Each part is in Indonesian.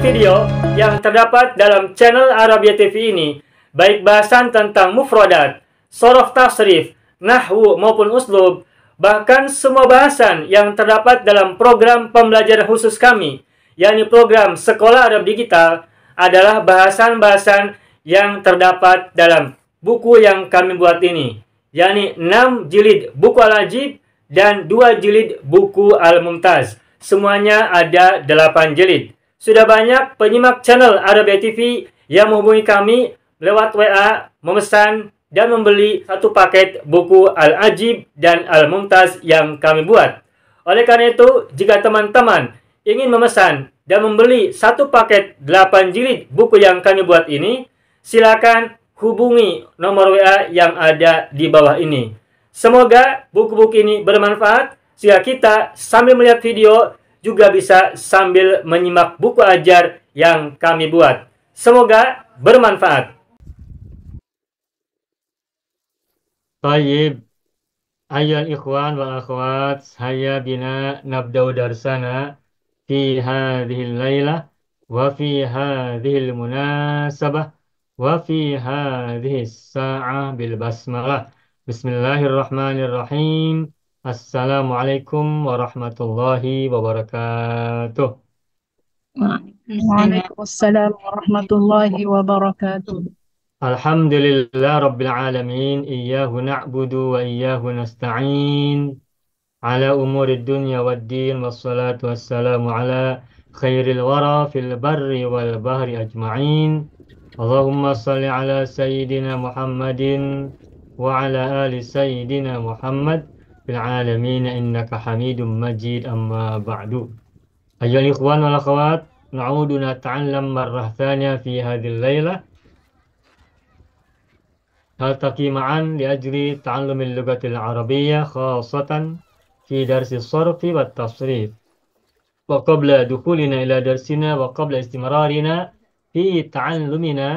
video yang terdapat dalam channel Arabia TV ini, baik bahasan tentang mufradat, sorof tasrif, nahwu maupun uslub, bahkan semua bahasan yang terdapat dalam program pembelajaran khusus kami, yakni program Sekolah Arab Digital, adalah bahasan-bahasan yang terdapat dalam buku yang kami buat ini, yakni 6 jilid buku Al-Ajib dan 2 jilid buku Al-Mumtaz. Semuanya ada 8 jilid. Sudah banyak penyimak channel Arabia TV yang menghubungi kami lewat WA, memesan dan membeli satu paket buku Al-Ajib dan Al-Mumtaz yang kami buat. Oleh karena itu, jika teman-teman ingin memesan dan membeli satu paket 8 jilid buku yang kami buat ini, silakan hubungi nomor WA yang ada di bawah ini. Semoga buku-buku ini bermanfaat sehingga kita sambil melihat video juga bisa sambil menyimak buku ajar yang kami buat. Semoga bermanfaat. Tayyib, ayyuhal ikhwan wal akhwat, hayya bina nabda'u darsana fi hadhil laylah wa fi hadhil munasabah wa fi hadhis sa'ah bil basmalah. Bismillahirrahmanirrahim. Assalamualaikum warahmatullahi wabarakatuh. Waalaikumsalam warahmatullahi wabarakatuh. Alhamdulillah rabbil alamin. Iyyahu na'budu wa iyyahu nasta'in. Ala umurid dunya waddin. Wassalatu wassalamu ala khairil wara fil barri wal bahri ajma'in. Allahumma salli ala sayyidina Muhammadin wa ala ali sayyidina Muhammad fil alamin innaka hamidum majid, amma ba'du. Ayyuhal ikhwan wal akhwat, na'udu nata'allam marrah thaniya fi hadhil laylah. نلتقي معا لأجل تعلم اللغة العربية خاصة في درس الصرف والتصريف. وقبل دخولنا إلى درسنا وقبل استمرارنا في تعلمنا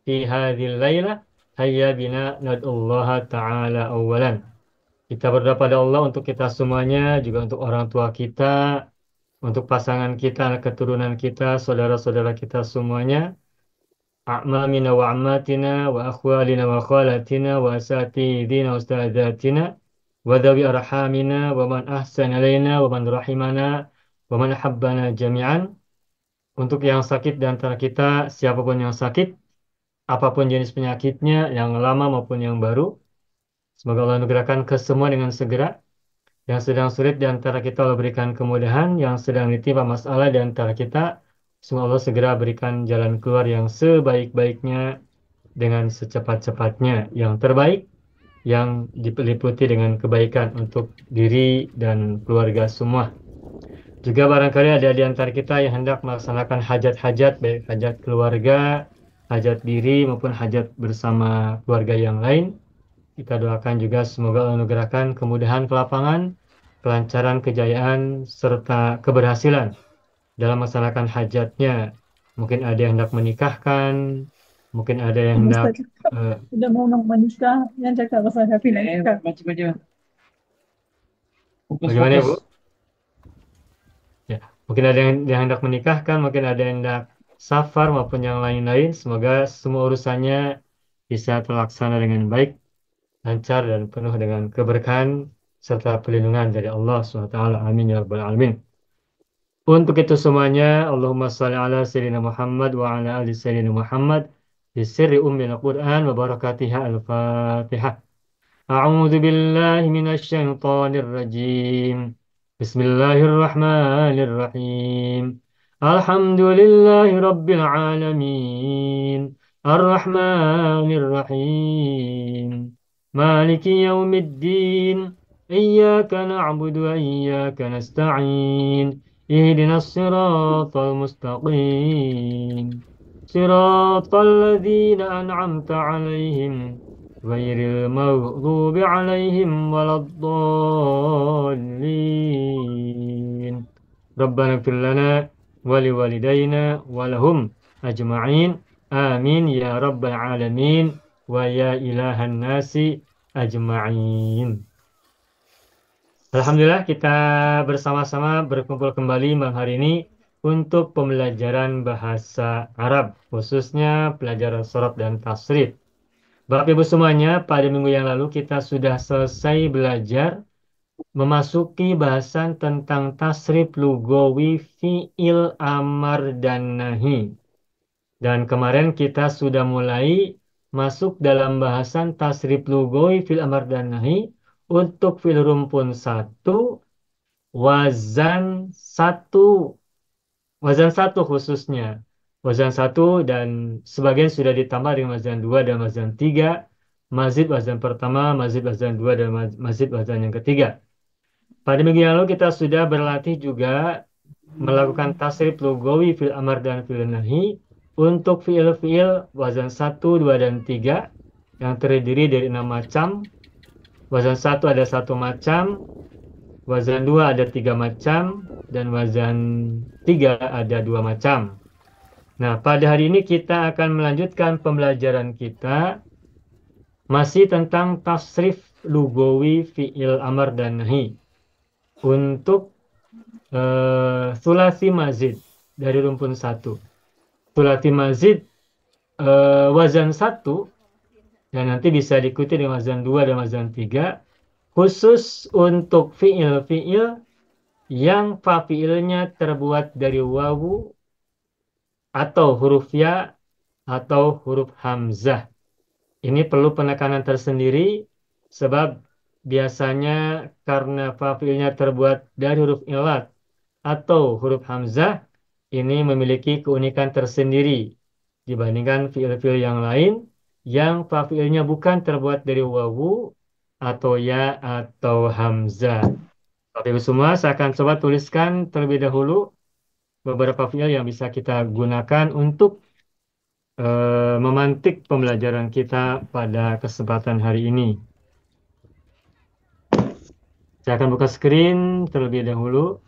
في هذه الليلة, هيا بنا ندعو الله تعالى أولا. Kita berdoa pada Allah untuk kita semuanya, juga untuk orang tua kita, untuk pasangan kita, anak keturunan kita, saudara-saudara kita semuanya, a'mamina wa ammatina wa akhwalina wa khalatina wa asatidina wa ustadzatina wa dhawi arhamina wa man ahsana ilaina wa man rahimana wa man habbana jami'an. Untuk yang sakit di antara kita, siapapun yang sakit, apapun jenis penyakitnya, yang lama maupun yang baru, semoga Allah anugerahkan kesemua dengan segera. Yang sedang sulit di antara kita, Allah berikan kemudahan. Yang sedang ditimpa masalah di antara kita, semoga Allah segera berikan jalan keluar yang sebaik-baiknya dengan secepat-cepatnya, yang terbaik, yang diliputi dengan kebaikan untuk diri dan keluarga semua. Juga barangkali ada di antara kita yang hendak melaksanakan hajat-hajat, baik hajat keluarga, hajat diri maupun hajat bersama keluarga yang lain. Kita doakan juga semoga Allah anugerahkan kemudahan, kelapangan, kelancaran, kejayaan, serta keberhasilan dalam melaksanakan hajatnya. Mungkin ada yang hendak menikahkan, mungkin ada yang hendak Udah mau menikah, yang cakap pasal Hafi nak nikah. bagaimana ya, Bu? Ya, mungkin ada yang hendak menikahkan, mungkin ada yang hendak safar maupun yang lain-lain. Semoga semua urusannya bisa terlaksana dengan baik, lancar dan penuh dengan keberkahan serta perlindungan dari Allah SWT. Amin ya rabbal alamin. Untuk itu semuanya, Allahumma salli ala sayyidina Muhammad wa ala ali sayyidina Muhammad bi sirri ummil Qur'an wa barakatiha al-Fatihah. A'udzu billahi minasy syaithanir rajim. Bismillahirrahmanirrahim. Alhamdulillahi rabbil alamin. Ar-Rahmanir Rahim. Maliki yaumiddin. Iyyaka na'budu wa iyyaka nasta'in. اهدنا الصراط المستقيم صراط الذين أنعمت عليهم غير المغضوب عليهم ولا الضالين ربنا اغفر لنا ولوالدينا ولهم أجمعين آمين يا رب العالمين ويا إله الناس أجمعين. Alhamdulillah kita bersama-sama berkumpul kembali malam hari ini untuk pembelajaran bahasa Arab, khususnya pelajaran sorof dan tasrif. Bapak Ibu semuanya, pada minggu yang lalu kita sudah selesai belajar memasuki bahasan tentang tasrif lugawi fi'il amar dan nahi. Dan kemarin kita sudah mulai masuk dalam bahasan tasrif lugawi fi'il amar dan nahi untuk fi'il rumpun satu, wazan satu, wazan satu khususnya. Wazan satu dan sebagian sudah ditambah dengan wazan dua dan wazan tiga. Mazid wazan pertama, mazid wazan dua, dan mazid wazan yang ketiga. Pada minggu yang lalu kita sudah berlatih juga melakukan tasrif lugawi fil amar dan fil nahi untuk fiil-fiil wazan satu, 2, dan 3 yang terdiri dari 6 macam. Wazan satu ada satu macam, wazan 2 ada 3 macam, dan wazan 3 ada 2 macam. Nah, pada hari ini kita akan melanjutkan pembelajaran kita masih tentang tasrif lugawi fiil amar dan nahi untuk sulasi mazid dari rumpun satu. Sulasi mazid wazan satu dan nanti bisa diikuti dengan wazan 2 dan wazan 3 khusus untuk fiil-fiil yang fa fiilnya terbuat dari wawu atau huruf ya atau huruf hamzah. Ini perlu penekanan tersendiri sebab biasanya karena fa fiilnya terbuat dari huruf ilat atau huruf hamzah, ini memiliki keunikan tersendiri dibandingkan fiil-fiil yang lain yang fa fiilnya bukan terbuat dari wawu atau ya atau hamzah. Bapak Ibu semua, saya akan coba tuliskan terlebih dahulu beberapa fiil yang bisa kita gunakan untuk memantik pembelajaran kita pada kesempatan hari ini. Saya akan buka screen terlebih dahulu.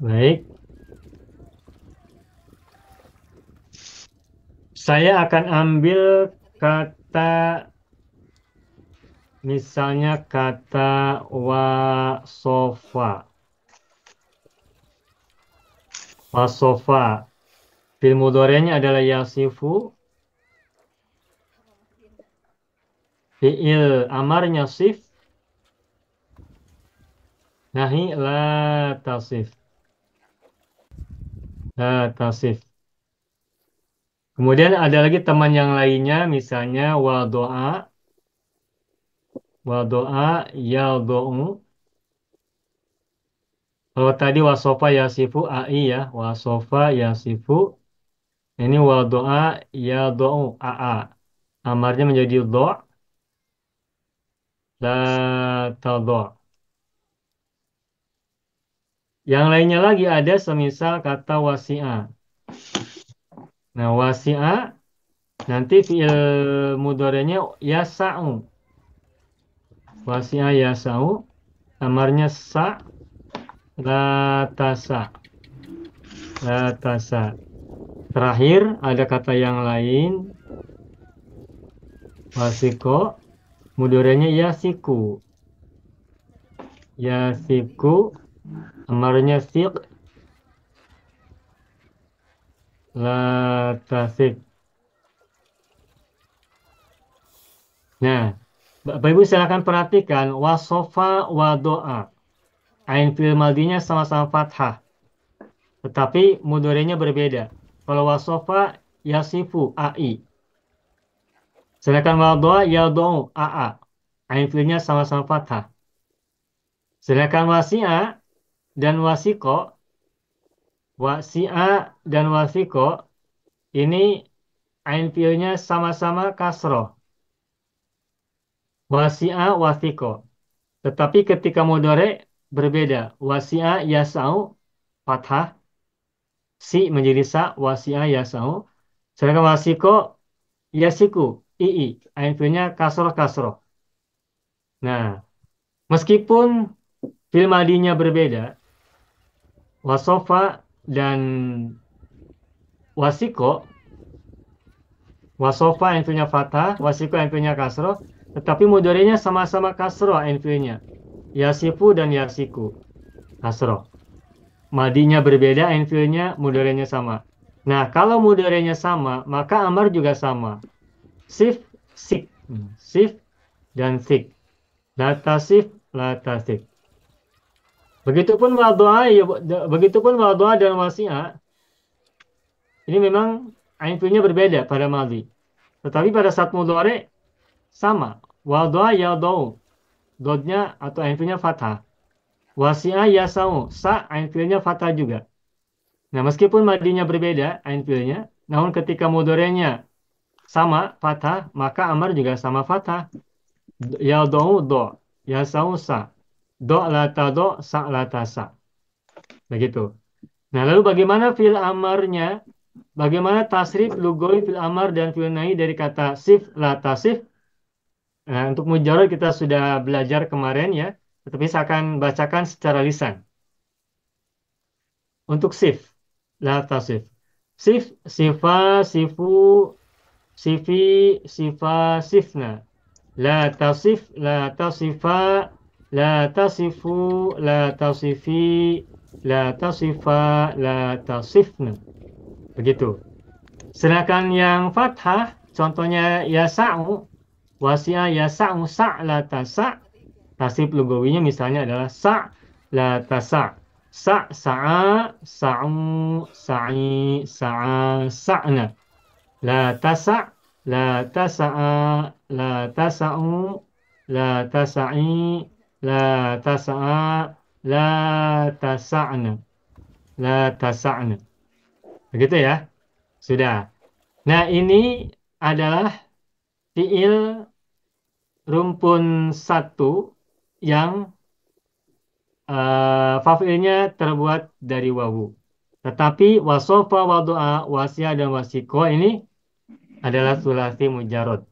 Baik. Saya akan ambil kata, misalnya kata wasofa. Wasofa. Fi'il mudhari'nya adalah yasifu. Fi'il amarnya sif. Nahi la tasif. La tasif. Kemudian ada lagi teman yang lainnya, misalnya wadoa. Wadoa yaldo'u. Kalau tadi wasofa yasifu ai ya. Wasofa yasifu. Ini wadoa yaldo'u aa. Amarnya menjadi do'. La tado'. Yang lainnya lagi ada semisal kata wasi'a. Nah, wasi'a nanti fi'il mudhari'nya yasa'u. Wasi'a yasa'u. Amarnya sa. La tasa. La tasa. Terakhir ada kata yang lain. Wasiko. Mudhari'nya yasiku. Yasiku. Amarnya siq. La tasik. Nah, Bapak Ibu silakan perhatikan wasofa wadoa. Ain fi'il madinya sama-sama fathah. Tetapi mudhari'nya berbeda. Kalau wasofa yasifu ai. Sedangkan wadoa yado'u aa. Ain fi'ilnya sama-sama fathah. Sedangkan wasi'a dan wasiko. Wasi'a dan wasiko. Ini ain fi'ilnya sama-sama kasroh. Wasi'a wasiko. Tetapi ketika mudhari berbeda. Wasi'a yasa'u fathah. Si menjadi sa. Wasi'a yasa'u. Sedangkan wasiko yasiku. II. Ain fi'ilnya kasroh-kasroh. Nah, meskipun fi'il madinya berbeda. Wasofa dan wasiko. Wasofa ain fi'ilnya fathah. Wasiko ain fi'ilnya kasroh. Tetapi mudhari'nya sama-sama kasroh ain fi'ilnya. Yasifu dan yasiku. Kasroh. Madinya berbeda, ain fi'ilnya, mudhari'nya sama. Nah, kalau mudhari'nya sama, maka amar juga sama. Sif, sik. Sif dan sik. La tasif, la tasif. Begitupun wadu'a, ya, begitupun wadu'a dan wasi'a. Ini memang ain fi'ilnya berbeda pada madhi. Tetapi pada saat mudhari sama. Wadu'a yadau. Dodnya atau ain fi'ilnya fathah. Wasi'a yasau. Sa ain fi'ilnya fathah juga. Nah, meskipun madinya berbeda ain fi'ilnya, namun ketika mudhari'nya sama fathah, maka amar juga sama fathah. Yadau do. Yasau sa. Do lata do, sa lata sa. Begitu. Nah, lalu bagaimana fil amarnya? Bagaimana tasrif lugoy fil amar dan fil nahi dari kata sif la tasif? Nah, untuk mujarrad kita sudah belajar kemarin ya, tetapi saya akan bacakan secara lisan. Untuk sif la tasif. Sif, sifa, sifu, sifi, sifa, sifna. La tasif, la tasifa, la tasifu, la tasifi, la tasifa, la tasifna. Begitu. Sedangkan yang fathah, contohnya yasa'u, wasi'a yasa'u la tasa', tasib lugawinya misalnya adalah la tasa', sa'a, sa'u, sa'i, sa'a, sa'na, la tasa', la tasa'a, la tasa'u, la tasa'i, la tasa'a, la tasa'na, la tasa'na. Begitu ya? Sudah. Nah, ini adalah fiil rumpun satu yang fa'ilnya terbuat dari wawu. Tetapi wasofa, wadu'a, wasya, dan wasiko ini adalah sulasi mujarod.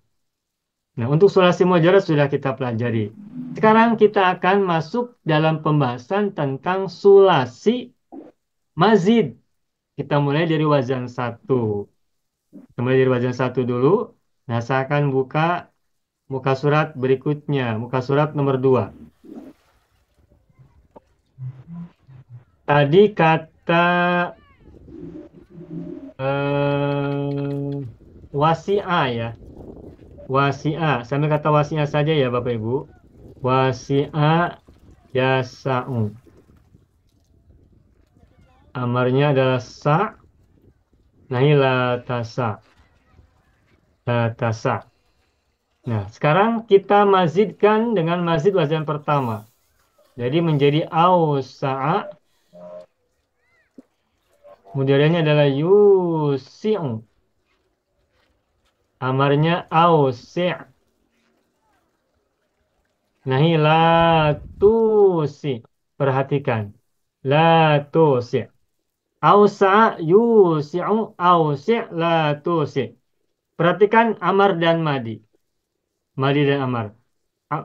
Nah, untuk sulasi mujarod sudah kita pelajari. Sekarang kita akan masuk dalam pembahasan tentang sulasi mazid. Kita mulai dari wazan satu. Kita mulai dari wazan satu dulu. Nah, saya akan buka muka surat berikutnya, muka surat nomor 2. Tadi kata wasi'a ya. Wasi'a. Sambil kata wasi'a saja ya Bapak Ibu. Wasi'a yasa'u. Amarnya adalah sa. Nahi la tasa. La tasa. Nah, sekarang kita mazidkan dengan mazid wazan pertama. Jadi menjadi ausa'a. Mudhari'nya adalah yusi'u. Amarnya ausi'. Nahi la tusi. Perhatikan. La tusi. Ausa yusi'u ausi' la tusi. Perhatikan amar dan madi. Madi dan amar.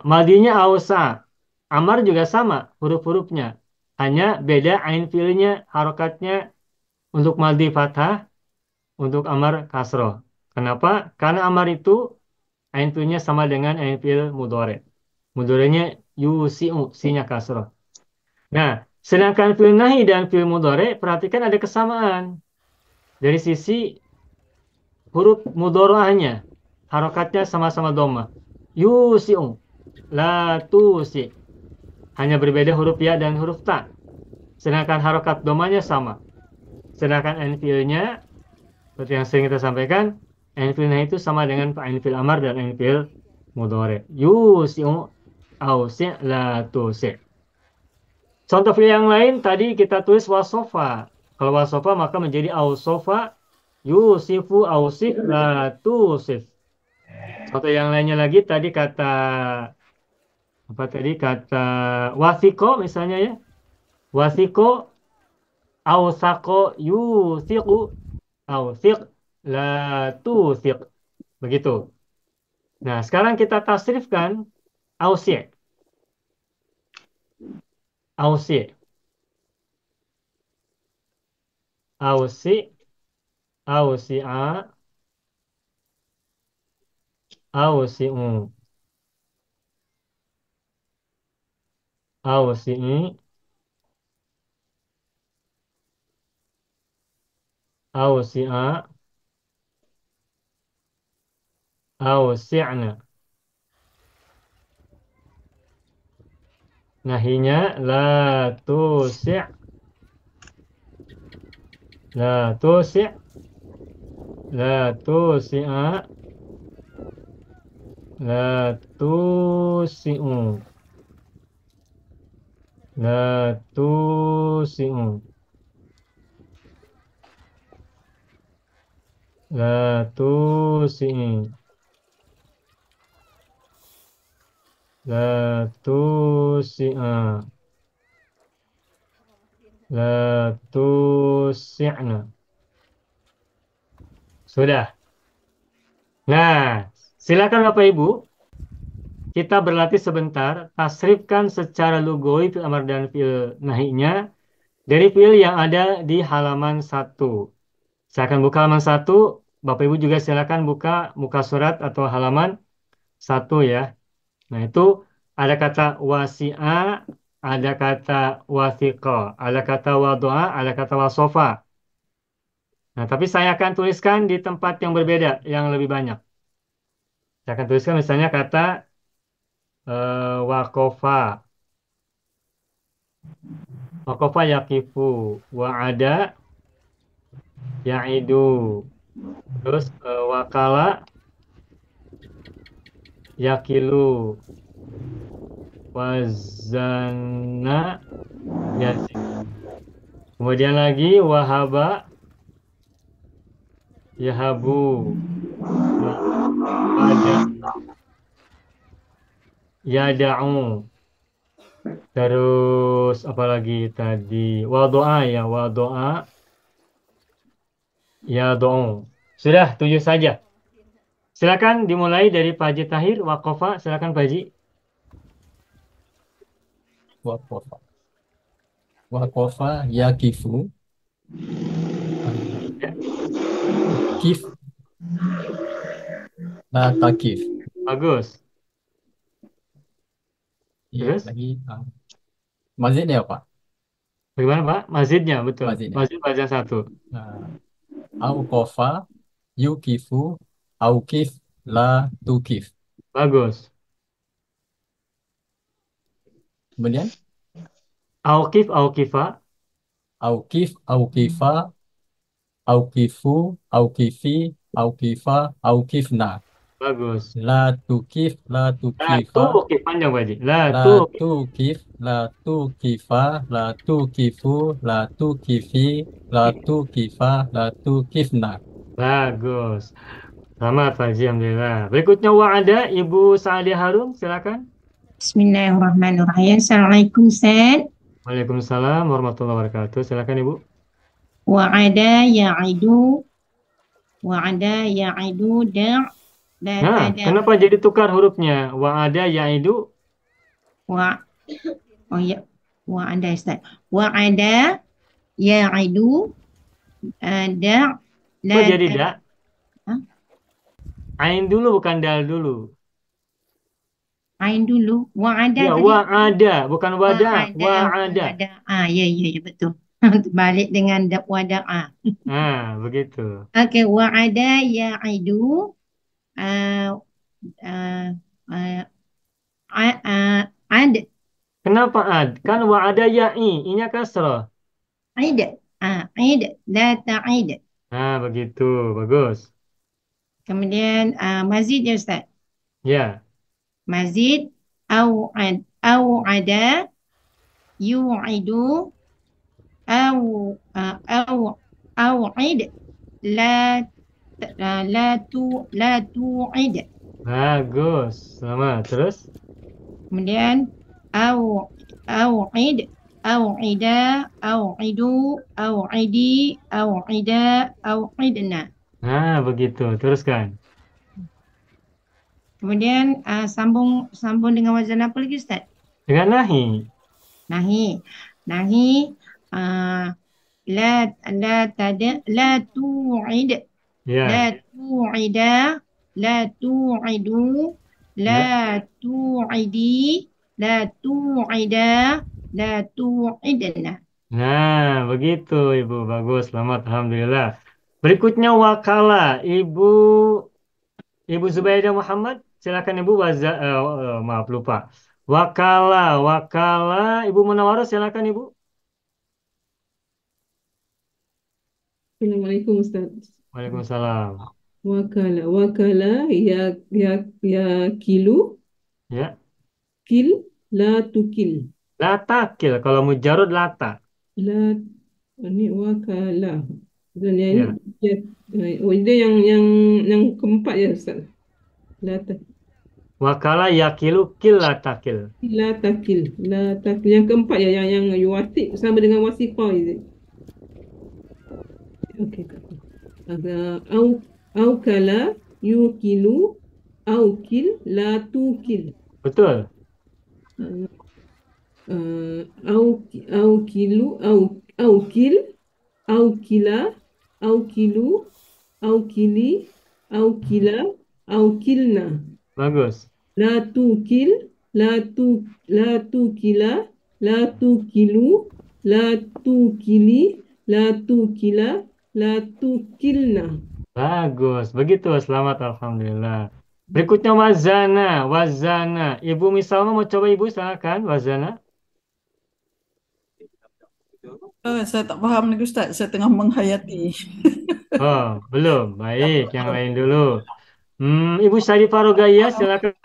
Madinya ausa. Amar juga sama huruf-hurufnya. Hanya beda ain fiilnya, harokatnya untuk madi fathah, untuk amar kasroh. Kenapa? Karena amar itu ain fiilnya sama dengan ain fiil mudhari. Mudhari'nya yusi'u, sinya kasroh. Nah, sedangkan fiil nahi dan fiil mudhari, perhatikan ada kesamaan. Dari sisi huruf mudhari'ahnya, harokatnya sama-sama dhamma. Yusi'u, la tusi. Hanya berbeda huruf ya dan huruf ta. Sedangkan harokat dhammanya sama. Sedangkan ain fiilnya, seperti yang sering kita sampaikan, ain fiilnya itu sama dengan ain fiil amar dan ain fiil mudhari. Yusi'u, ausi' la tusi. Contoh fiil yang lain tadi kita tulis wasofa. Kalau wasofa maka menjadi ausofa, yusifu, ausif, la tusif. Contoh yang lainnya lagi tadi kata apa tadi kata wasiko misalnya ya. Wasiko, ausako, yusiku, ausik, la tusik. Begitu. Nah, sekarang kita tasrifkan ausi. Ausi. Ausi. Ausi'a. Ausi'u. Awsi'i, awsi'a, awsi'na. Nahinya la tusi', la tusi', la tusi'a, la tusi'u, la tusi'u, la tusi'i, la tusi'a, la tusi'na. Sudah. Nah, silakan Bapak Ibu, kita berlatih sebentar. Tasrifkan secara lugawi fi'il amar dan fi'il nahinya dari fi'il yang ada di halaman 1. Silakan buka halaman 1. Bapak Ibu juga silakan buka muka surat atau halaman 1 ya. Nah, itu ada kata wasi'a, ada kata wasiqa, ada kata wadu'a, ada kata wasofa. Nah, tapi saya akan tuliskan di tempat yang berbeda, yang lebih banyak. Saya akan tuliskan misalnya kata wakofa, wakofa yakifu, wa'ada ya'idu, terus wakala yakilu, wazana yazid. Kemudian lagi wahaba yahabu, wada yada'u. Terus apalagi tadi wadoa ya wadoa yado'u. Sudah 7 saja. Silakan dimulai dari Pak Haji Tahir Wakofa. Silakan Pak Haji. Wakofa. Wakofa yakifu. Ya, Kif la takif. bagus. Iya, Terus lagi mazidnya apa? bagaimana Pak? Masjidnya betul. Mazidnya. Masjid pelajaran 1. Auqafa yukifu aukif la tukif. Bagus. Kemudian Aukif aukifa. aukif aukifa aukifu aukifi aukifa aukifna. Bagus. La tukif la La tu tukifa ukif panjang Pak Haji. La la tu ukif. tukif la tukifa la tukifu la tukifi la tukifa la tukifna. Bagus. Selamat Pak Haji. Alhamdulillah. Berikutnya wa'ada Ibu Sa'adia Harun. Silakan. Bismillahirrahmanirrahim. Assalamualaikum Ustaz. Waalaikumsalam warahmatullahi wabarakatuh. Silakan Ibu. Wa'ada ya'idu. Wa'ada ya'idu la Nah, tada. kenapa jadi tukar hurufnya? Wa'ada ya'idu. Wa oh ya. Wa'ada Ustaz. Wa'ada ya'idu da la Kok jadi tada. da? Hah? Ain dulu bukan dal dulu. Ain dulu. Wa'ada Ya, tadi. wa'ada bukan wada. Wa'ada. Wa'ada. Ya betul. Balik dengan wada'a. Nah, begitu. Okey, wa'ada ya'idu uh, uh, uh, ad Kenapa ad? Kan wa'ada ya'i. I-nya kasrah. id id la ta'id. Nah, begitu. Bagus. Kemudian mazid ya Ustaz. Ya, Mazid au ada yu'idu au id la la tu'id. bagus. Selamat. Terus? Kemudian id idu idi ida idna. Nah, begitu. Teruskan. Kemudian sambung dengan wazan apa lagi Ustaz? Dengan nahi. Nahi la la tu'id la Ya. tu'ida la tu'idu la Ya. tu'idi La tu'ida. La tu'idna. Nah, begitu Ibu. Bagus, selamat. Alhamdulillah. Berikutnya wakala. Ibu Zubaidah Muhammad. Silakan Ibu. Maaf, lupa. Wakala. Ibu Munawwarah, silakan Ibu. Assalamualaikum Ustaz. Waalaikumsalam. Wakala ya kilu Ya. kil la tukil. Latakil. Kalau mujarud lata. La ini wakala. Dan yang ini Ya. ya, oh itu yang keempat ya Ustaz. La Wakala yakilu kil latakil. La takil, la takil. Yang keempat ya, yang yuwasik sama dengan wasiqah itu. Okey. Au kala yukilu au kil la tukil. Betul. Au kilu au kil au kila au kilu au kili au kila au kilna. Bagus. La tukil, la tukila, la tukilu, la tukili, la tukila, la tukilna. Bagus. Begitu. Selamat. Alhamdulillah. Berikutnya wazana. Ibu misalnya mau coba Ibu, silakan wazana. Saya tak faham lagi Ustaz, saya tengah menghayati. Oh, belum. Baik, yang lain dulu. Ibu Syarifah Rogaya, silakan.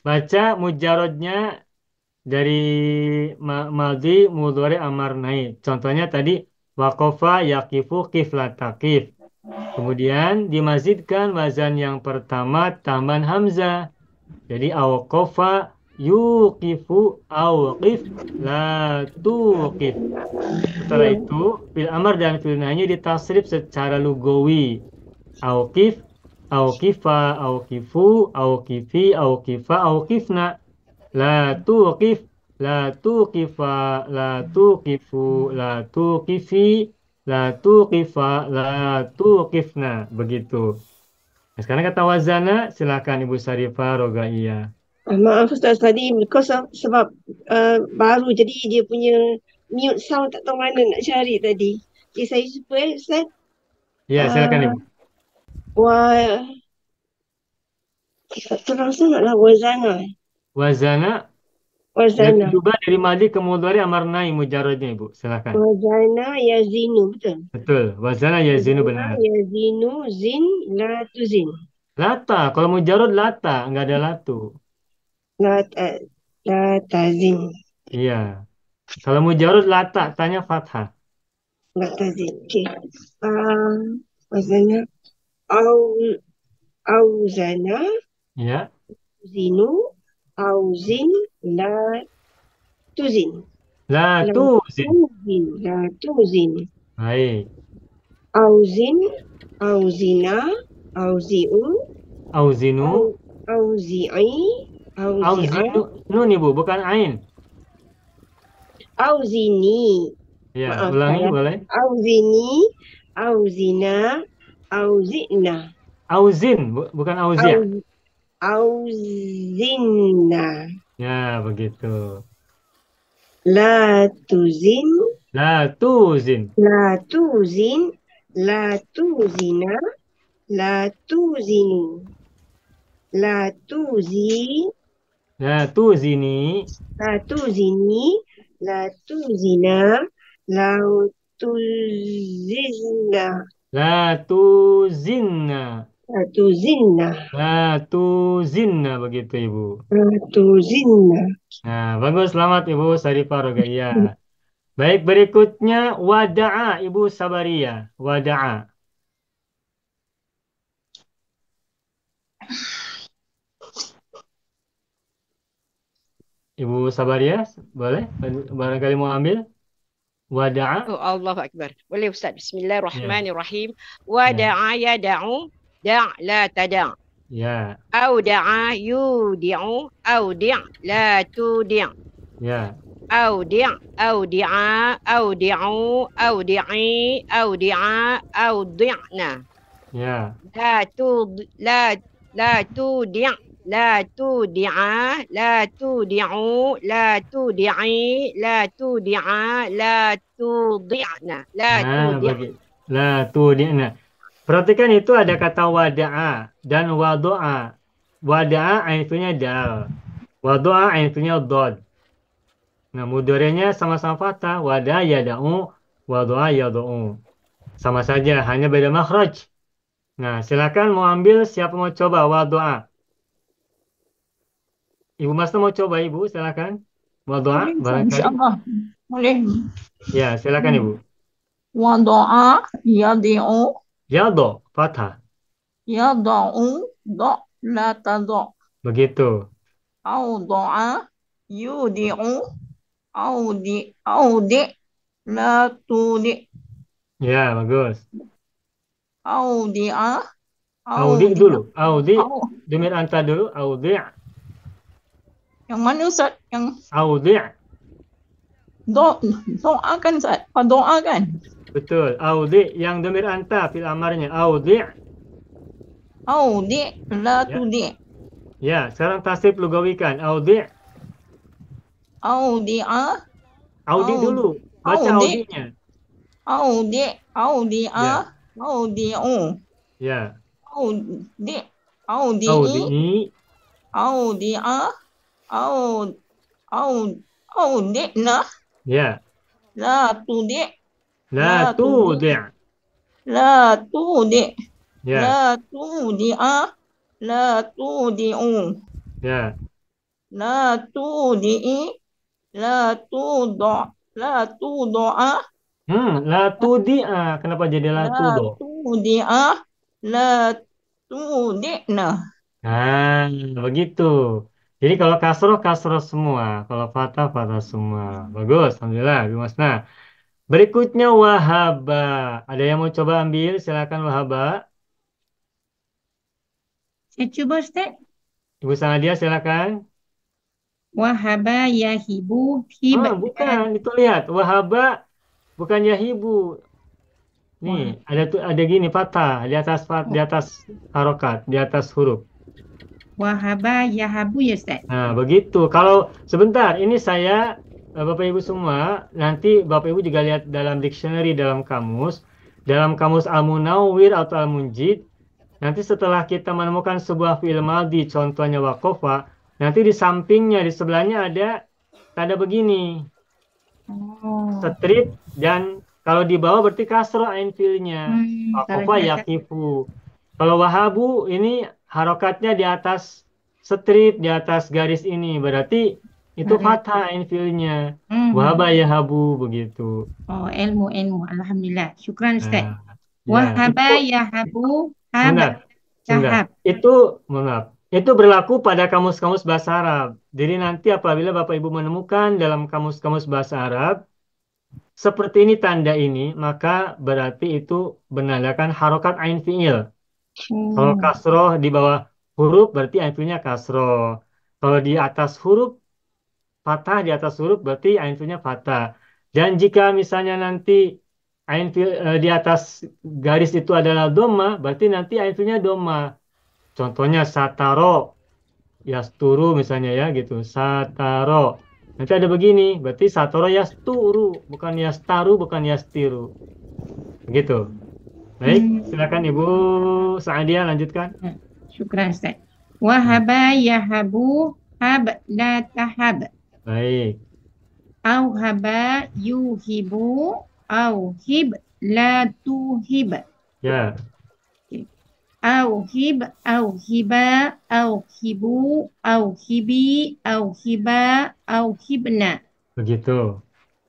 Baca mujarodnya dari maldi, mudhari, amar, naik. Contohnya tadi wakofa, yakifu, kif, latakif. Kemudian dimazidkan wazan yang pertama tambahan hamzah. Jadi awqafa yuqifu awqif la tuqif. Setelah itu fil amar dan fil nahi ditasrif secara lugawi. Awqif, awqifa, awqifu, awqifi, awqifa, awqifna. La tuqif, la tuqifa, la tuqifu, la tuqifi, la tuqifa, la tuqifna. Begitu. Nah, sekarang kata wazana, silakan Ibu Syarifah Rogaiyah. Maaf Ustaz tadi sebab baru jadi dia punya mute sound tak tahu mana nak cari tadi. Jadi saya cuba Ustaz. Ya, silakan Ibu. Tak terang sangatlah wazana. Wazana. Yang kedua dari madi ke mudhari amar nahi mujaradnya Ibu. Silakan. Wazana yazinu, betul? Betul. Wazana yazinu benar. Yazinu zin la tuzin. Lata. Kalau mujarad lata, enggak ada latu. La tazin. Iya. Kalau mujarad lata, tanya fathah. La tazin. Okey. Wazana auzana. Ya. Zinu auzin la tuzin. La tuzin. La tuzin. Baik. Auzin, auzina, auzi'u, Auzinu. auzi'i, Auzinu. Nun Ibu, bukan ain. auzini. Ya, Maaf, ulangi boleh. Auzini, auzina, auzi'na. Auzin, bukan auzia. Auzinna. Ya, begitu. La tuzin, La tuzin. la tuzin, la tuzina, la tuzinu. La tuzi, La tuzini. la tuzini, la tuzina, la tuzizna. La tuzinna. La tuzinna. La tuzinna begitu Ibu. La tuzinna. Nah, bagus, selamat Ibu Syarifah Rogaiyah. Baik, berikutnya wada'a Ibu Sabariyah. Wada'a. Ibu Sabariyah, boleh? Barangkali mau ambil? Wada'a. Oh, Allahu Akbar. Boleh Ustaz. Bismillahirrahmanirrahim. Wada'a yada'u. Da' la tada'. Ya. Auda'a yudi'u. Audi' la tudi'. Ya. Audi' audi'a audi'u audi'i audi'a audi'na. Ya. لا تود لا تودع لا تودع لا تودعوا لا تودعي لا تودع لا تودعن لا Nah, تودع. lah tuh dia. Nah, perhatikan itu ada kata wada'a dan wado'a. Wada'a aintunya dal. Wado'a aintunya dod. Nah, mudorenya sama-sama fathah. Wada'a yada'u, wado'a yado'u. Sama saja, hanya beda makhraj. Nah, silakan mau ambil, siapa mau coba wado'a. Ibu Master mau coba, Ibu, silakan. Wado'a, Boleh, Ustaz, barangkali. insyaAllah. Boleh. Ya, silakan Ibu. Wada'a yadi'u Yado, fathah. yada'u da' la tad'a' Begitu. awda'a yudi'u awdi' la tudi' Ya, bagus. awdi'a Audi dulu. Audi. Au. Demir anta dulu. Audi. Yang mana Ustaz? Yang Audi. doa kan Ustaz? Doa kan? Betul. Audi. Yang demir anta fil amarnya. Audi. Awdi' la Ya. tudi' Ya, sekarang tasrif lugawikan. Audi. awdi'a Audi Audi. dulu. Baca Audi. audinya. awdi'a Ya. awdi'u Ya. awdi'i awdi'i Audi. awdi'a awdi'na Ya. la tudi' La tudi. la tudi' Ya. la tudi'a la tudi'u Ya. la tudi'i la tudo'a La tudi'a. Kenapa jadi la la tudo? tudi'a la tudi'na. Nah, begitu. Jadi kalau kasroh, kasroh semua. Kalau fathah, fathah semua. Bagus. Alhamdulillah, Ibu Masna. Berikutnya wahaba. Ada yang mau coba ambil? Silakan wahaba. Saya cuba Ustaz. Ibu Sanadia silakan. Wahaba yahibu hib. Bukan. Itu lihat. Wahaba bukan yahibu. Nih, ada gini fathah di atas harokat, di atas huruf. Wahaba yahabu ya Ustaz. Nah, begitu. Kalau sebentar, ini saya Bapak Ibu semua, nanti Bapak Ibu juga lihat dalam dictionary, dalam kamus Al-Munawwir atau Al-Munjid. Nanti setelah kita menemukan sebuah fi'il madhi, contohnya waqafa, nanti di sampingnya, di sebelahnya ada tanda begini. Strip, dan kalau di bawah berarti kasroh ain fi'ilnya. Waqafa yaqifu. Kalau wahabu ini harokatnya di atas strip, di atas garis ini. Berarti itu fathah ain fi'ilnya. Wahaba yahabu, begitu. Oh, ilmu. Alhamdulillah. Syukran Ustaz. Ya, Wahaba yahabu Sebentar. Yahab. Itu berlaku pada kamus-kamus bahasa Arab. Jadi nanti apabila Bapak Ibu menemukan dalam kamus-kamus bahasa Arab seperti ini tanda ini, maka berarti itu menandakan harokat ain fi'il. Kalau kasroh di bawah huruf berarti ain fi'ilnya kasroh. Kalau di atas huruf fathah, di atas huruf berarti ain fi'ilnya fathah. Dan jika misalnya nanti ain fi'il di atas garis itu adalah doma, berarti nanti ain fi'ilnya doma. Contohnya sataro, yasturu misalnya ya gitu. Sataro. Nanti ada begini, berarti sataro yasturu, bukan yastaru, bukan yastiru. Begitu. Baik, silakan Ibu Sa'adiyah lanjutkan. Syukran Ustaz. Wahaba yahabu hab la tahab. Baik. Auhaba yuhibu auhib la tuhib. Ya. Auhib auhiba auhibu auhibi auhiba auhibna. Begitu.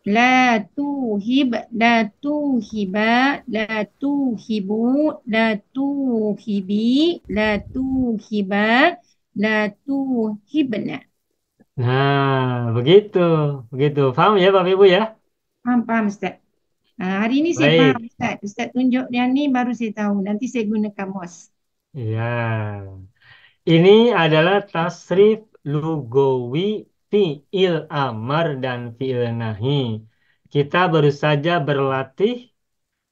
La tuhib la tuhiba la tuhibu la tuhibi la tuhiba la tuhibna. Nah, begitu. Begitu. Paham ya Bapak Ibu ya? Paham Ustaz. Hari ini saya Baik. faham Ustaz. Ustaz tunjuk yang ni baru saya tahu. Nanti saya guna kamus. Ya. Ini adalah tasrif lugawi fi'il amar dan fi'il nahi. Kita baru saja berlatih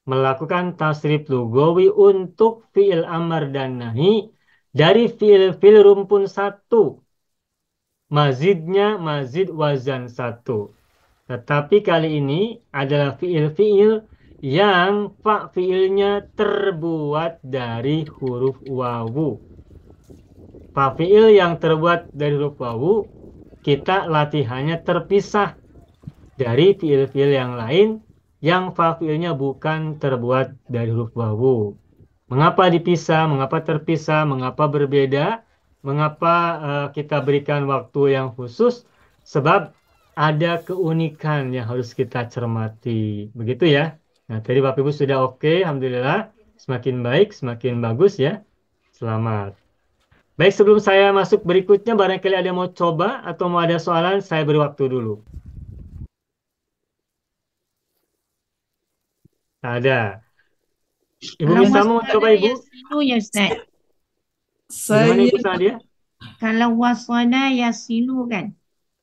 melakukan tasrif lugawi untuk fi'il amar dan nahi dari fi'il rumpun satu. Mazidnya mazid wazan satu. Tetapi kali ini adalah fi'il-fi'il yang fa fi'ilnya terbuat dari huruf wawu. Fa fi'il yang terbuat dari huruf wawu, kita latihannya terpisah dari fi'il-fi'il yang lain yang fa fi'ilnya bukan terbuat dari huruf wawu. Mengapa dipisah? Mengapa terpisah? Mengapa berbeda? Mengapa kita berikan waktu yang khusus? Sebab ada keunikan yang harus kita cermati. Begitu ya. Nah, tadi Bapak Ibu sudah oke, alhamdulillah. Semakin baik, semakin bagus ya. Selamat. Baik, sebelum saya masuk berikutnya, barangkali ada yang mau coba atau mau ada soalan, saya beri waktu dulu. Ada. Ibu Kalau bisa mau coba waspada Ibu? yasilu ya Ustaz. Bagaimana Saya Ibu Sadia? Kalau wasada yasilu kan.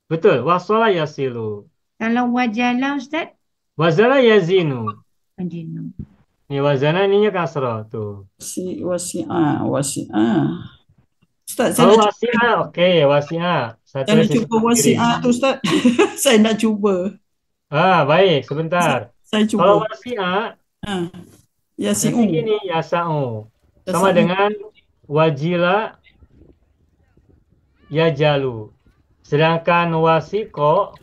Betul, wasala yasilu. Kalau wajala Ustaz. Wazala yazinu. Wajinu. Ini wazana ininya kasrah tuh. wasi'ah. Ustaz, saya Kalau nak wasi'ah, oke, wasi'ah. Saya Saya nak tulis di cuba sebelah kiri. wasi'ah tu Ustaz. Saya nak cuba. Baik, sebentar. Saya Kalau cuba. wasi'ah, Ha. nanti Yasi'u. gini, yasa'u. Sama Yasa'u. dengan wajila yajalu. Sedangkan wasiko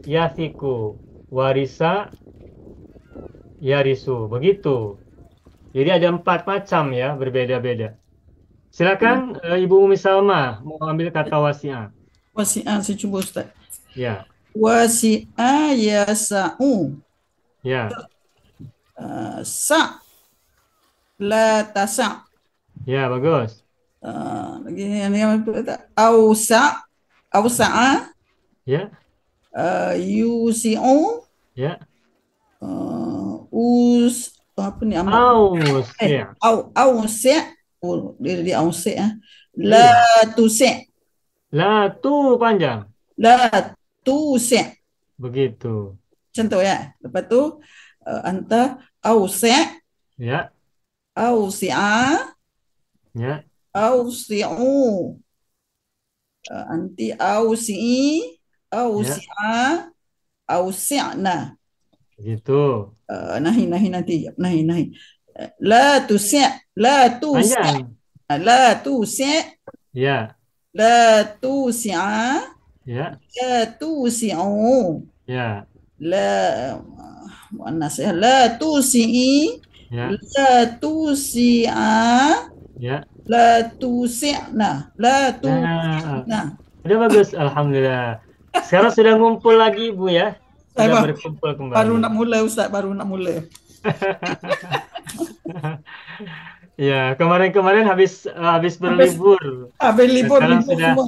yasiku. Warisa yarisu. Begitu. Jadi ada 4 macam ya, berbeda-beda. Silakan Ibu Umi Salma mau ambil kata wasi'ah. Wasi'ah saya cuba Ustaz. Ya, Wasi'ah yasa'u. ya, Sa' la tasa'. ya, bagus. Lagi yang apa tak? Ausa'a Ya, yusi'u ya. apa ni amat Ausi'. ausi' dia ausi' Iya. la tusi' La tu panjang. la tusi' Begitu. macam tu ya. Lepas tu anta ausi' Ya, ausi'a ya, ausi'u anti ausi'i ausi'a ausi'na begitu. nahi nanti nahi la tusi' la tusi' Panjang. la tusi' Ya, la tusi'a ya, la tusi'u ya, la muannas ya la tusi'i ya, la tusi'a ya. la tusi'na la Nah, tusi'na. udah bagus. Alhamdulillah. Sekarang sudah ngumpul lagi Ibu ya. Saya Sudah baru- berkumpul kembali. Baru nak mula Ustaz, baru nak mula. Ya, kemarin-kemarin habis berlibur. Habis libur Sekarang semua.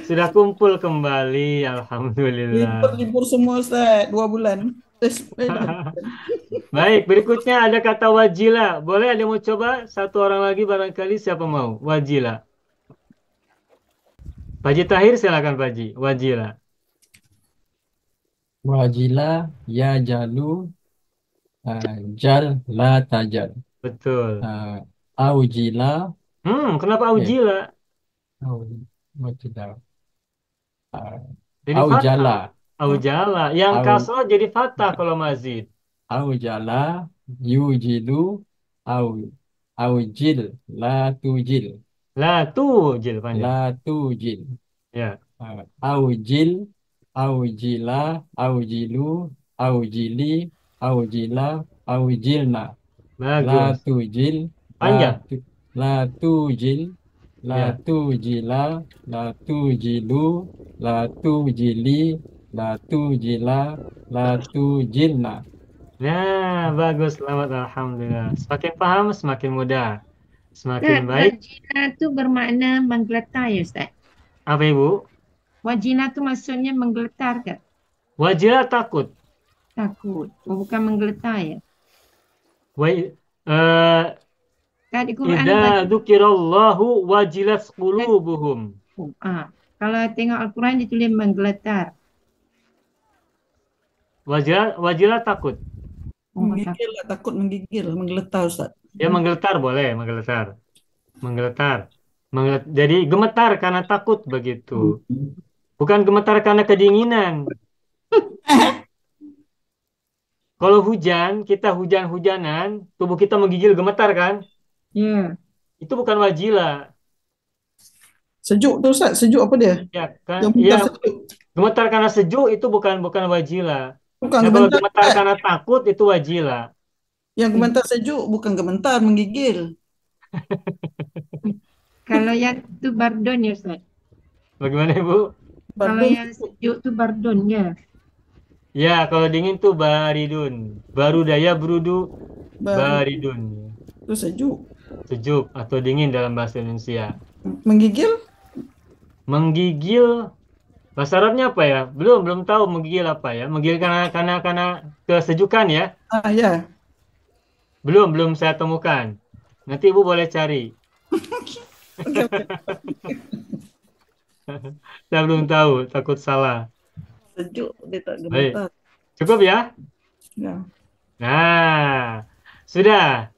Sudah kumpul kembali, alhamdulillah. Libur semua Ustaz, 2 bulan. Baik, berikutnya ada kata wajila. Boleh ada yang mau coba? Satu orang lagi barangkali siapa mau? Wajila. Pak Haji Tahir silakan Pak Haji. Wajila. Wajila ya jalu jal la tajal. Betul. Aujila Kenapa aujila? wajila. Jadi Aujala. fathah. Aujala. Yang Au- kasrah jadi fathah kalau mazid. Aujala yujilu aujil la tujil. La tujil panjang. La tujil. Ya. Aujil, aujila, aujilu, aujili, aujila, aujilna. La Bagus. tujil, Panjang. la tujil, Ya. la tujila, la tujilu, la tujili, la tujila, la tujilna. Nah, bagus. Selamat. Alhamdulillah. Semakin paham, semakin mudah. Semakin baik. Wajina tu bermakna menggeletar ya Ustaz. Apa Ibu? Wajina tu maksudnya menggeletar kan? Wajila takut. Takut. Bukan menggeletar ya. Kan di Quran Idza dzukirallahu wajilat qulubuhum. kalau tengok Al-Quran ditulis menggeletar. Wajilat takut. Oh, tak. Menggigil lah, takut menggigil, menggeletar Ustaz. Ya menggeletar boleh, menggeletar. Menggeletar. Jadi gemetar karena takut begitu. Bukan gemetar karena kedinginan. Kalau hujan, kita hujan-hujanan, tubuh kita menggigil gemetar kan? Ya. Itu bukan wajila. Sejuk tu Ustaz, sejuk apa dia? Ya, kan? Yang Ya, gemetar sejuk. gemetar karena sejuk itu bukan wajila. Bukan Nah, kalau gemetar. gemetar karena takut itu wajila. Yang gemetar sejuk bukan gemetar, menggigil. Kalau yang tu bardon ya Ustaz. Bagaimana Ibu? Kalau Bardun yang sejuk tu bardon ya. Ya, kalau dingin tuh baridun. Baru daya berudu baru baridun. itu sejuk. Sejuk atau dingin dalam bahasa Indonesia. Menggigil? Menggigil bahasa Arabnya apa ya? Belum tahu menggigil apa ya. Menggigil karena kesejukan ya. Ah ya. Belum saya temukan. Nanti Ibu boleh cari. Okey, okey. Saya belum tahu, takut salah. Sejuk dia tak Baik. gemetar. Cukup ya? Ya. Nah, sudah.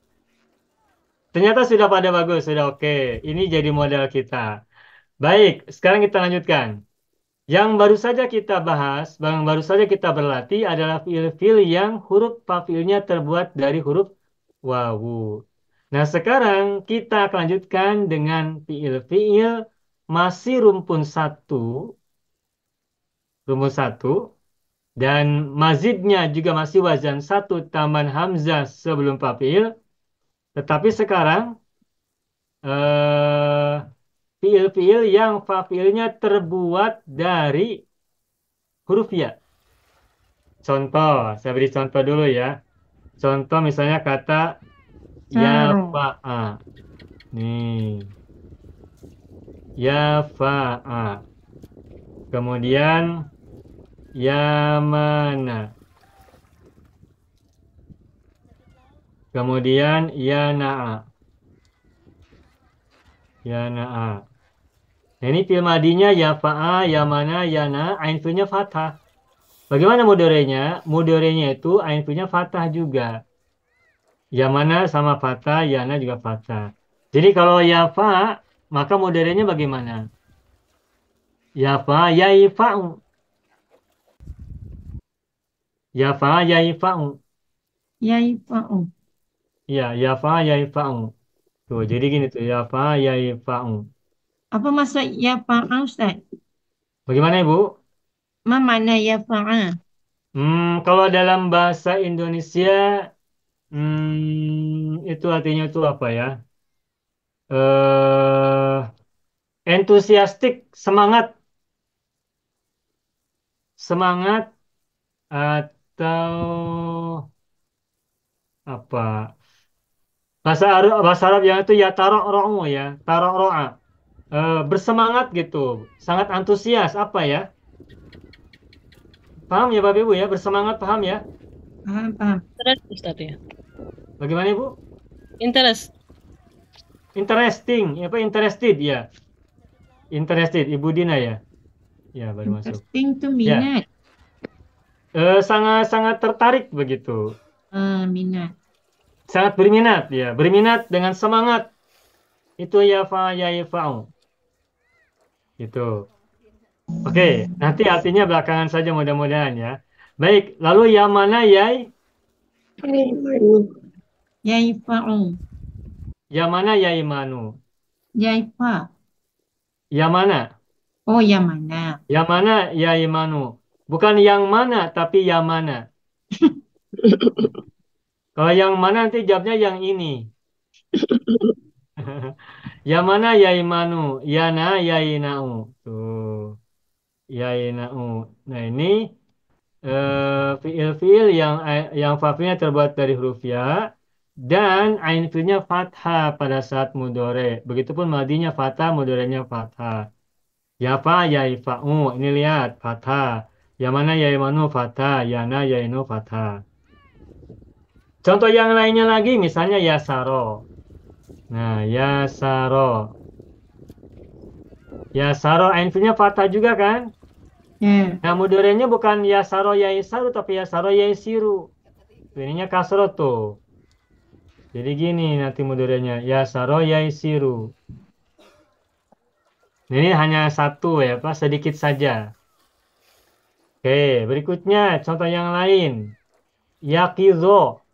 Ternyata sudah pada bagus, sudah oke. Ini jadi model kita. Baik, sekarang kita lanjutkan. Yang baru saja kita bahas, yang baru saja kita berlatih adalah fiil-fiil yang huruf fa-fiilnya terbuat dari huruf wawu. Nah, sekarang kita akan lanjutkan dengan fiil-fiil masih rumpun satu, dan mazidnya juga masih wazan satu tambah hamzah sebelum fa-fiil. Tetapi sekarang eh, fiil-fiil yang fa-fiilnya terbuat dari huruf ya. Contoh, saya beri contoh dulu ya. Contoh misalnya kata yafa'a. Nih. Yafa'a. Kemudian yamana. Kemudian yana'a. Yana'a. Nah, ini fiil madinya yafa'a, yamana, yana, ain fiilnya fathah. Bagaimana mudorenya? Mudorenya itu ain fiilnya fathah juga. Yamana sama fathah, yana juga fathah. Jadi kalau yafa, maka mudorenya bagaimana? Yafa, yaifa'u. Yafa, yaifa'u. Yaifa'u. Ya, yafa, yaifa'u. Tuh, jadi gini tuh, yafa, yaifa'u. Apa maksud yafa'a Ustaz? Bagaimana Ibu? Ma makna yafa'a? Kalau dalam bahasa Indonesia, itu artinya itu apa ya? Entusiastik, semangat, atau apa? Bahasa Arab yang itu ya tarok ya, tarok ro'a. Bersemangat gitu, sangat antusias, apa ya? Paham ya Bapak Ibu ya? Bersemangat, paham ya? Paham. Interest Ustaz ya. Bagaimana Ibu? Interest. Interesting, apa interested ya? Interested, Ibu Dina ya? Ya, baru masuk. Interesting tu minat. Sangat tertarik begitu. Minat. Sangat berminat ya, berminat dengan semangat. Itu yafa yaifa'u. Itu. Oke, nanti artinya belakangan saja mudah-mudahan ya. Baik, lalu yang mana yai? Yaifa'u. Yang mana yaimanu? Yaifa. Yang mana? Oh, yang mana? Yang mana yaimanu? Bukan yang mana, tapi yang mana. Kalau yang mana nanti jawabnya yang ini. Yang mana yaimanu? Yana yainau. Tuh. Yainau. Nah, ini fiil-fiil yang fa-fiilnya terbuat dari huruf ya dan ain fiilnya fathah pada saat mudore. Begitupun madinya fathah, mudorenya fathah. Yafa yaifa'u. Ini lihat fathah. Yang mana yaimanu fathah, yana yainu fathah. Contoh yang lainnya lagi misalnya yasaro. Nah, yasaro. Yasaro ain fiilnya fathah juga kan? Nah, mudorenya bukan yasaro yaisaru tapi yasaro yaisiru. ininya kasroh tuh. Jadi gini nanti mudorenya. Yasaro yaisiru. Ini hanya satu ya Pak, sedikit saja. Oke, berikutnya contoh yang lain. Yakizo.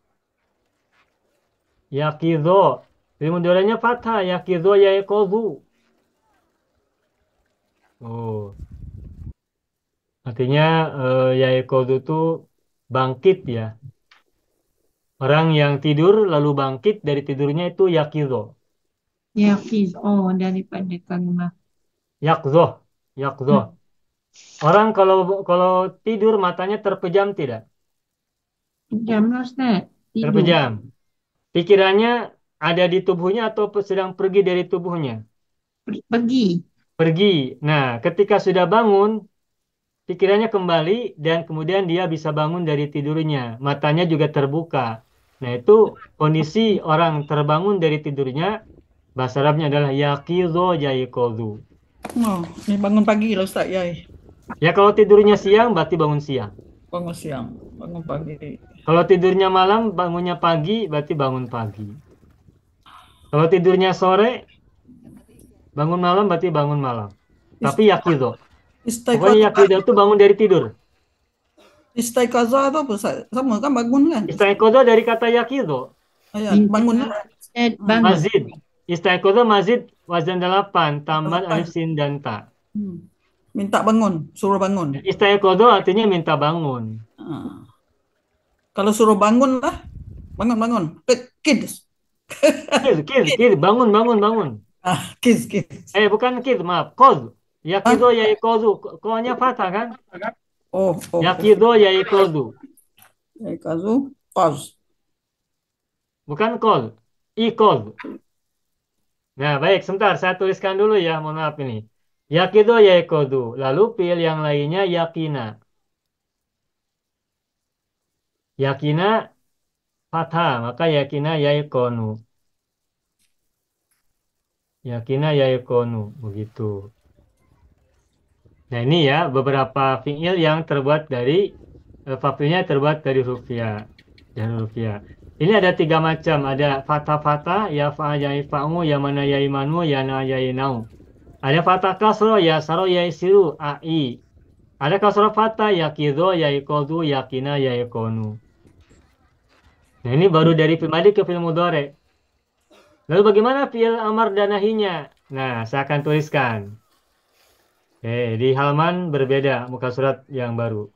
Yakizo. Jadi mudorenya fathah. Yakizo yaikozu. Oh, artinya yaikozu itu bangkit ya. Orang yang tidur lalu bangkit dari tidurnya itu yakizo. Yaqiz. Oh, daripada kalimah. Yakzo. Yakzo. Orang kalau tidur matanya terpejam tidak? Jam lah Ustaz. Tidur. Terpejam. Pikirannya ada di tubuhnya atau sedang pergi dari tubuhnya? Pergi. Pergi. Nah, ketika sudah bangun, pikirannya kembali dan kemudian dia bisa bangun dari tidurnya. Matanya juga terbuka. Nah, itu kondisi orang terbangun dari tidurnya. Bahasa Arabnya adalah yaqizo yaikozu. Oh, ni bangun pagi lah Ustaz Yai. Ya, kalau tidurnya siang, berarti bangun siang. Bangun siang, bangun pagi. Kalau tidurnya malam, bangunnya pagi, berarti bangun pagi. Kalau tidurnya sore, bangun malam, berarti bangun malam. Tapi yaqizo. Pokoknya yaqizo itu bangun dari tidur. Istiqaza itu apa Ustaz? Sama kan bangun kan? Istiqozo dari kata yaqizo. Ya, bangun. Bangun. Mazid. Istiqozo mazid wazan 8, tambah alif sin dan ta. Minta bangun, suruh bangun. Istiqozo artinya minta bangun. Kalau suruh bangun lah, bangun. Kids. Kids, bangun. Kids. Bukan kids, maaf. Koz. Yaqizo yaikozu. Ko-nya fathah kan? Oh. Yaqizo yaikozu. Yaikozu, koz. Bukan koz. Ikoz. Nah, baik. Sebentar, saya tuliskan dulu ya. Mohon maaf ini. Yaqizo yaikozu. Lalu fiil yang lainnya yakina. Yakina fathah, maka yakina yaikonu. Yakina yaikonu. Begitu. Nah, ini ya beberapa fiil yang terbuat dari fa'ilnya terbuat dari huruf ya dan huruf ya. Ini ada 3 macam, ada fathah, ya fa ya fa'u, ya mana ya imanu, ya na ya inau. Ada fathah kasro, ya saro ya isiru, ai. Ada kasro fathah, ya kizo, ya ikozu, yakina, ya ikonu. Nah, ini baru dari fi'il madhi ke fi'il mudhari. Lalu bagaimana fi'il amar dan nahinya? Nah, saya akan tuliskan. Di halaman berbeda, muka surat yang baru.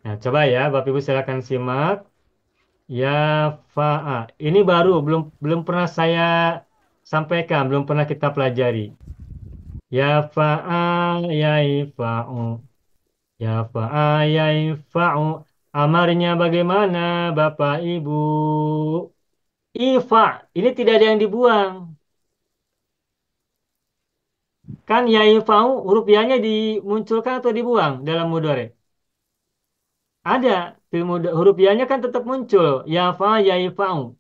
Nah, coba ya, Bapak Ibu silakan simak. Ya fa'a. Ini baru, belum pernah saya sampaikan, belum pernah kita pelajari. Ya fa'a yaifa'u. Ya fa'a yaifa'u. Amarnya bagaimana, Bapak Ibu? Ifa, ini tidak ada yang dibuang. Kan yaifa'u huruf ya-nya dimunculkan atau dibuang dalam mudhari? Ada. Huruf ya-nya kan tetap muncul. Yafa yaifa'u.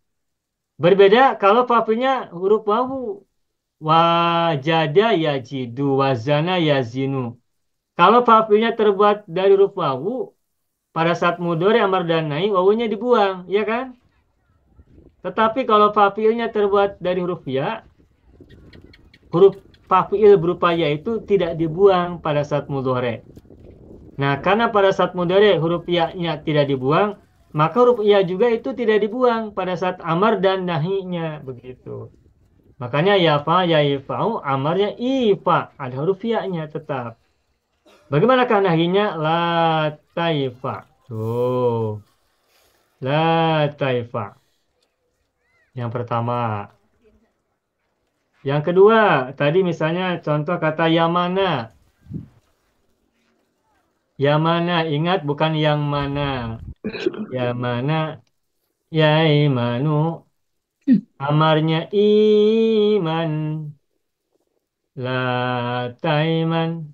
Berbeda kalau fa'ilnya huruf wawu. Wajada yajidu. Wazana yazinu. Kalau fa'ilnya terbuat dari huruf wawu, pada saat mudhari amar dan nahi, wawunya dibuang, ya kan? Tetapi kalau fa'ilnya terbuat dari huruf ya, huruf fa'il berupa ya itu tidak dibuang pada saat mudhari. Nah, karena pada saat mudhari huruf ya-nya tidak dibuang, maka huruf ya juga itu tidak dibuang pada saat amar dan nahinya, begitu. Makanya ya fa ya ifa'u, amarnya ifa, ada huruf ya-nya tetap. Bagaimanakah nahinya? La taifa. Tuh. La taifa. Yang pertama. Yang kedua, tadi misalnya contoh kata yamana. Yang mana? Ingat bukan yang mana. Yang mana? Yaimanu. Amarnya iman. La taiman.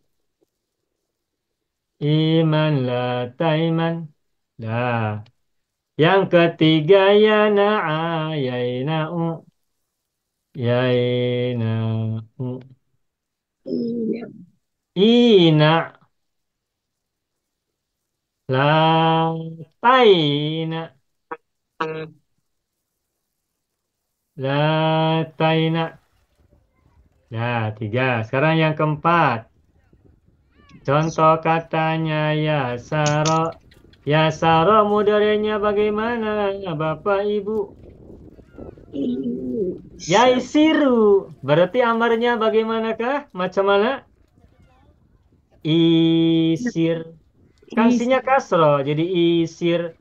Iman la taiman. Nah. Yang ketiga yana'a. Yaina'u. Yaina'u. Ina. La taina. Lataina. Nah, 3. Sekarang yang keempat. Contoh katanya Yasaro. Yasaro mudorenya bagaimana, Bapak Ibu? Yaisiru. Berarti amarnya bagaimanakah? Macam mana? Isir. Kan sinya kasro, jadi isir.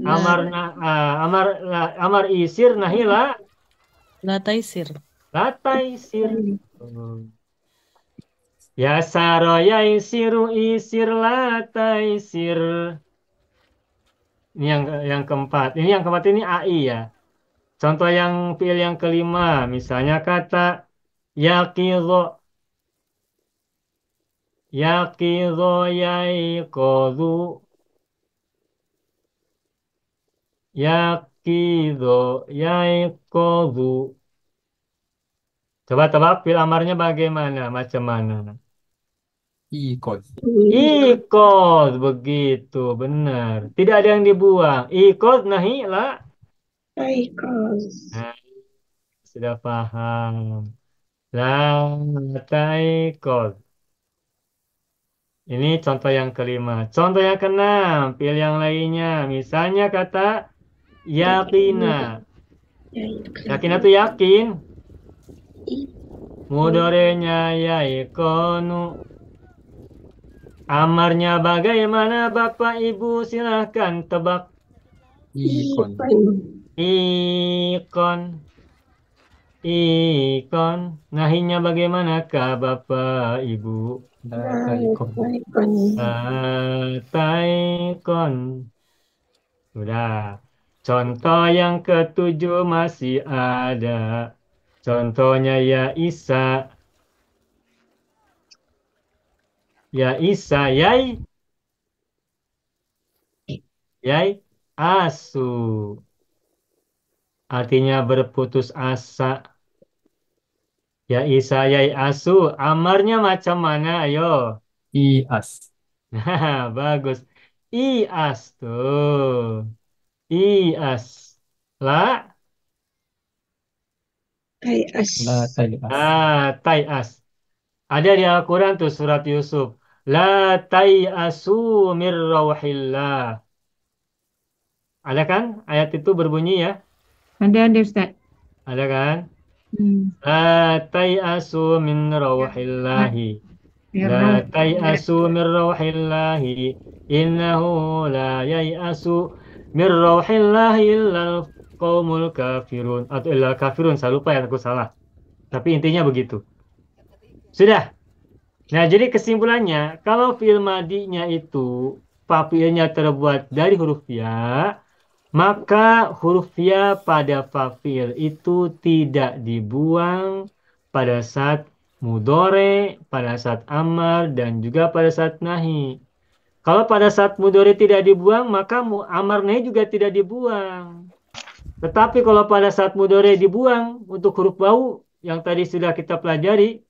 Amar isir nahila La taisir. lataisir. Yasaro yaisiru isir lataisir. Ini yang keempat. Ini yang keempat ini AI ya. Contoh yang fiil yang kelima, misalnya kata yakizo. Yakizo yaikozu. Yakizo yaikozu. Coba tebak fiil amarnya bagaimana? Macam mana? Ikut. Ikot, begitu, benar. Tidak ada yang dibuang. Ikot nahi lah. Nah, sudah paham. La taikot. Ini contoh yang kelima. Contoh yang keenam, pilih yang lainnya. Misalnya kata yakina. Yakina itu yakin. Mudorenya yaikonu. Amarnya bagaimana Bapak Ibu? Silahkan tebak. Ikon. Ikon. Ikon. Nahinya bagaimanakah Bapak Ibu? Taikon. Taikon. Sudah. Contoh yang ketujuh masih ada. Contohnya ya Isa. Ya Isa. Yai asu. Artinya berputus asa. Ya Isa yai asu. Amarnya macam mana? Ayo. Ias. Nah, bagus. Ias tuh. Ias. La. La taias. Taias. Ada di Al-Quran tuh surat Yusuf. La taiasu mir rauhillah. Ada kan? Ayat itu berbunyi ya. Ada Ustaz. Ada kan? Hmm. La taiasu min rauhillahi. La taiasu min rauhillahi. Innahu la yaiasu min rauhillahi illal qaumul kafirun. Atau illal kafirun. Saya lupa ya, aku salah. Tapi intinya begitu. Sudah. Nah, jadi kesimpulannya, kalau fi'il madinya itu, fa'ilnya terbuat dari huruf ya, maka huruf ya pada fa'il itu tidak dibuang pada saat mudore, pada saat amar, dan juga pada saat nahi. Kalau pada saat mudore tidak dibuang, maka amar nahi juga tidak dibuang. Tetapi kalau pada saat mudore dibuang untuk huruf bau, yang tadi sudah kita pelajari,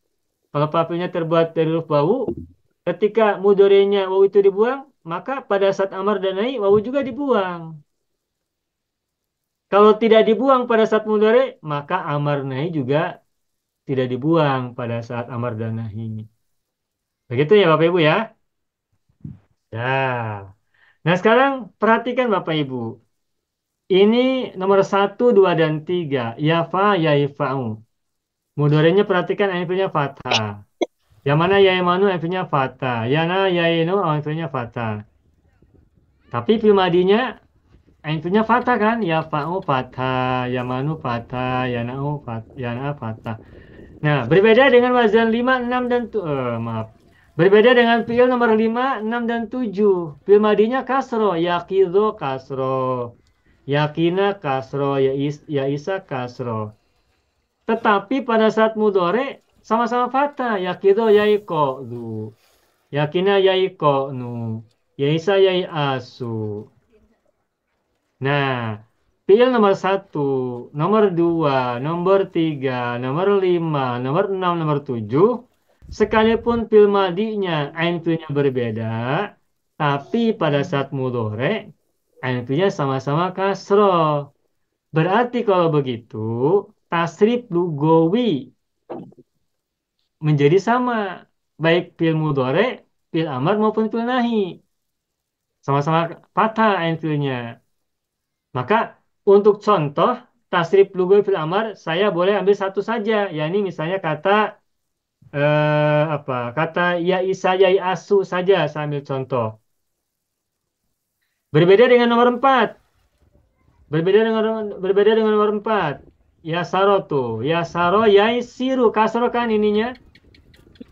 kalau fa'ilnya terbuat dari huruf wawu, ketika mudorenya wawu itu dibuang, maka pada saat amar dan nahi wawu juga dibuang. Kalau tidak dibuang pada saat mudore, maka amar nahi juga tidak dibuang pada saat amar dan nahi. Begitu ya Bapak Ibu ya. Ya. Nah sekarang perhatikan Bapak Ibu. Ini nomor 1, 2, dan 3. Yafa, yaifa'u. Mudorenya perhatikan alifnya fathah. Yang mana yaimanu alifnya fathah. Yana yainu alifnya fathah. Tapi fil madinya alifnya fathah kan? Ya fa'u fathah, yamanu fathah, yana'u fathah, yana fathah. Nah, berbeda dengan wazan 5, 6 dan maaf. Berbeda dengan fiil nomor 5, 6 dan 7. Fil madinya kasro, yakizo kasro. Yakina kasro, ya isa kasro. Tetapi pada saat mudore sama-sama fathah. Yakido yaiko du. Yakina yaiko nu. Yaisa yai asu. Nah, fiil nomor 1, nomor 2, nomor 3, nomor 5, nomor 6, nomor 7. Sekalipun fiil madinya, ain fiilnya berbeda. Tapi pada saat mudore, Ain fiilnya sama-sama kasroh. Berarti kalau begitu, tasrif lugawi menjadi sama. Baik fiil mudhari, fiil amar maupun fiil nahi. Sama-sama patah ain fiilnya. Maka untuk contoh tasrif lugawi fiil amar, saya boleh ambil satu saja. Yakni misalnya kata kata ya isa ya asu saja saya ambil contoh. Berbeda dengan nomor 4. Berbeda dengan nomor 4. Ya saro tuh. Ya saro ya siru. Kasro kan ininya.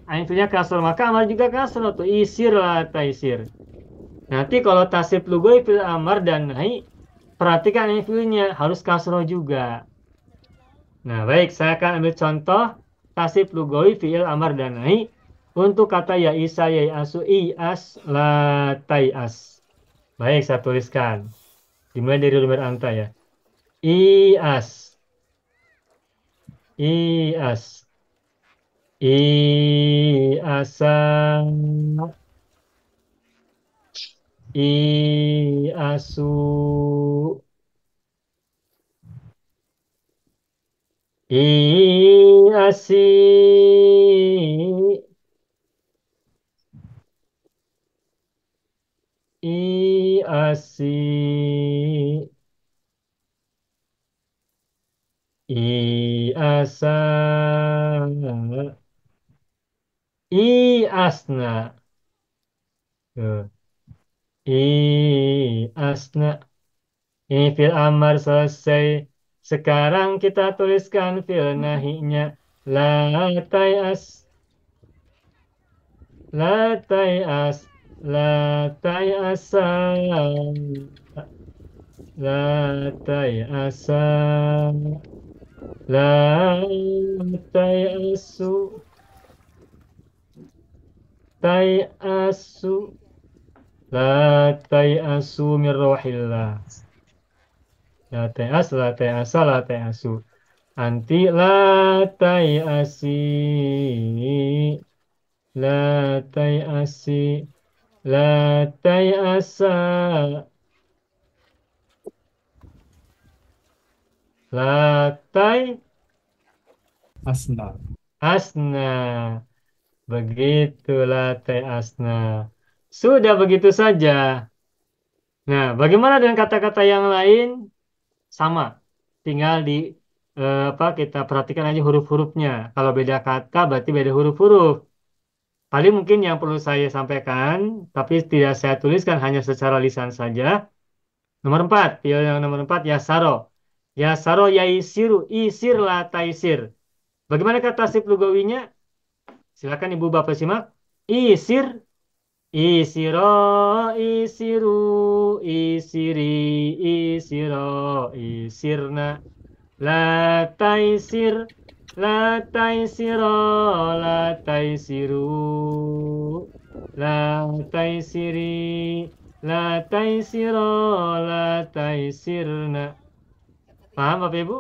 Akhirnya kasro. Maka amar juga kasro tuh. Isir lah taisir. Nanti kalau tasrif lugawi fil amar dan nahi, perhatikan ini filnya harus kasro juga. Nah baik, saya akan ambil contoh tasrif lugawi fiil amar dan nahi untuk kata ya isa ya asu i as la tai as. Baik, saya tuliskan. Dimulai dari lembar anta ya. Ias. Ias. Iasa. Iasu. Iasi. Iasi. Iasa. Iasna. Tuh. Iasna. Ini fil amar selesai. Sekarang kita tuliskan fil nahinya. La tayas. La tayas. La tayasa. La tayasa. La tayasu. Tayasu. La tayasu min rawahillah. La tayas, la tayasa, la tayasu. Anti la tayasi. La tayasi. La tayasa. La tay Asna. asna. Begitulah teh asna. Sudah begitu saja. Nah, bagaimana dengan kata-kata yang lain? Sama. Tinggal kita perhatikan aja huruf-hurufnya. Kalau beda kata berarti beda huruf-huruf. Paling mungkin yang perlu saya sampaikan, tapi tidak saya tuliskan hanya secara lisan saja. Nomor 4, yang nomor 4 yasaro. Yasaro yaisiru, isir la taisir. Bagaimana kata tasrif lugawinya? Silakan Ibu Bapak simak. Isir, isiro, isiru, isiri, isiro, isirna. La taisir, la taisiro, la taisiru, la taisiri, la taisiro, la taisirna. Paham Bapak Ibu?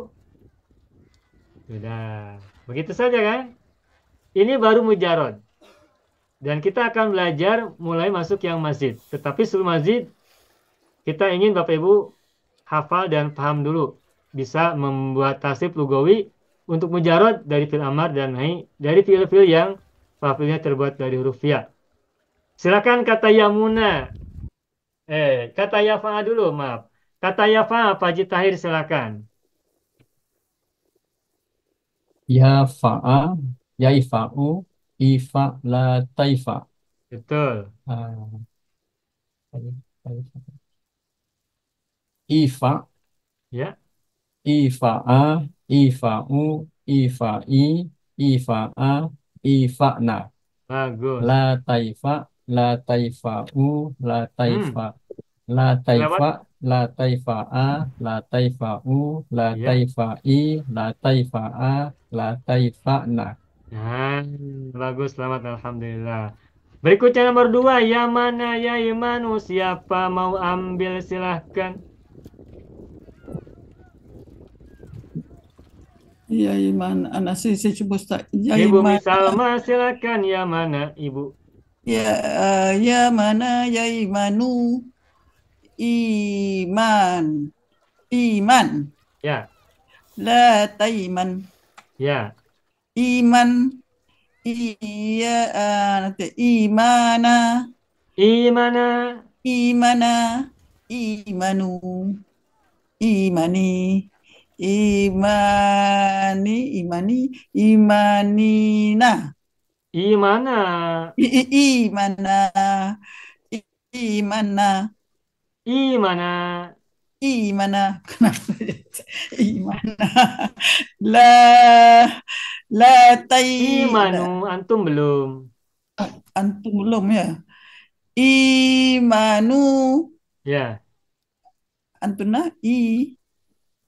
Sudah. Begitu saja kan? Ini baru mujarod. Dan kita akan belajar mulai masuk yang mazid. Tetapi sebelum mazid, kita ingin Bapak Ibu hafal dan paham dulu. Bisa membuat tasrif lugawi untuk mujarod dari fi'il amar dan nahi. Dari fi'il-fi'il yang fi'ilnya terbuat dari huruf ya. Silakan kata yamuna. Kata yafa'a dulu, maaf. Kata yafa'a, Pak Haji Tahir silakan. Ya fa'a, yaifa'u, ifa la taifa. Betul. Ifa, Ya. ifa'a, ifa'u, ifa'i, ifa'a, ifa'na. Bagus. La taifa, la taifa'u, la taifa. La Lewat. taifa, la taifa'a, la taifa'u, la Ya. taifa'i, la taifa'a, la taifa'na. Nah, bagus, selamat, alhamdulillah. Berikutnya nomor 2, ya mana ya imanu, siapa mau ambil silahkan. Ya Iman, anak saya cuba Ustaz. Ya Ibu Iman. Misalma silakan, ya mana Ibu. Ya mana ya Imanu. iman, iman. Ya, La taiman, ya. iman. Iya, nanti imana, Imana, imana, imanu, imani, imani, imani, imanina, imana, imana, imana, imana. imana, kenapa imana? La, la tai, Imanu, antum belum. antum belum ya? Imanu, Ya. antuna,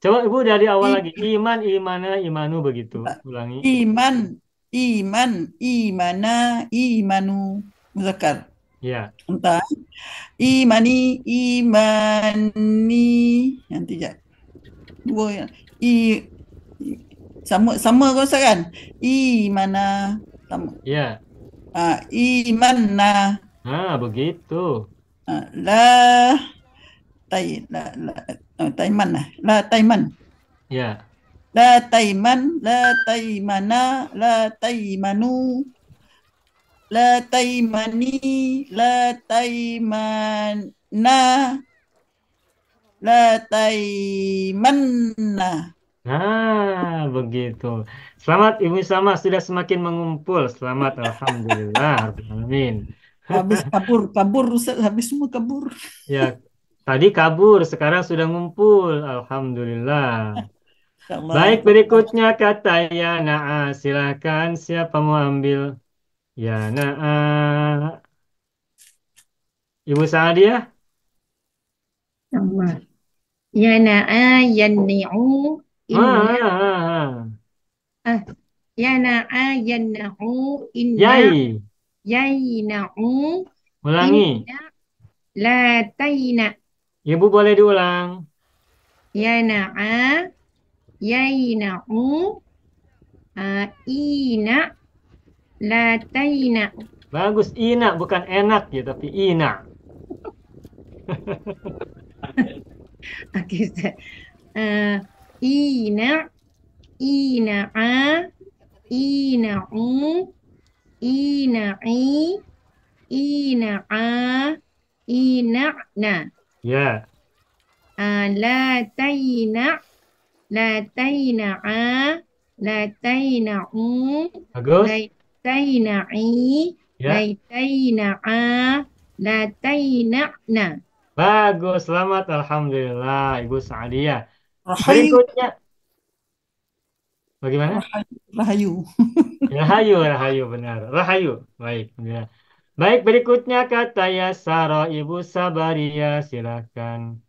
Coba Ibu dari awal lagi. i, Iman, imana, imanu begitu. Ulangi. iman, iman, imana, imanu, muzakkar. Ya. Entah, imani, imani, nanti ya. Dua ya. Sama sama kau kan? Imana, sama. Ya. Imana, Nah, begitu. la, taiman lah, la taiman. Ya. La taiman, la taimana, la taimanu, la taimani, la taimana, la taimanna. Nah, begitu. Selamat Ibu Sama sudah semakin mengumpul. Selamat, alhamdulillah. Amin. Habis kabur, kabur Ustaz, habis semua kabur. Ya, tadi kabur, sekarang sudah ngumpul. Alhamdulillah. InsyaAllah. Baik, berikutnya kata ya na'a. Silakan siapa mau ambil? Ya na'a. Ibu Sa'adiyah? Allah. Ya na'a yanni'u inna. Ah. Ya na'a yanna'u inna. Yai. Yaina'u Ulangi. inna. La taina. Ibu boleh diulang. Ya na'a yaina'u ina. La taina. Bagus, ina bukan enak ya, tapi ina. Okey, Ustaz. Ina. Ina'a. Ina'u. Ina'i. Ina'a. Ina'na. Ya. La taina. La taina'a. La taina'u. Bagus. La taina'i. Ya. La taina'a. La taina'na. Bagus, selamat. Alhamdulillah, Ibu Sa'adiyah. Rahayu, Berikutnya. Bagaimana? rahayu. Rahayu, rahayu, benar. Rahayu. Baik, ya. Baik, berikutnya kata Yasara, Ibu Sabaria, silakan.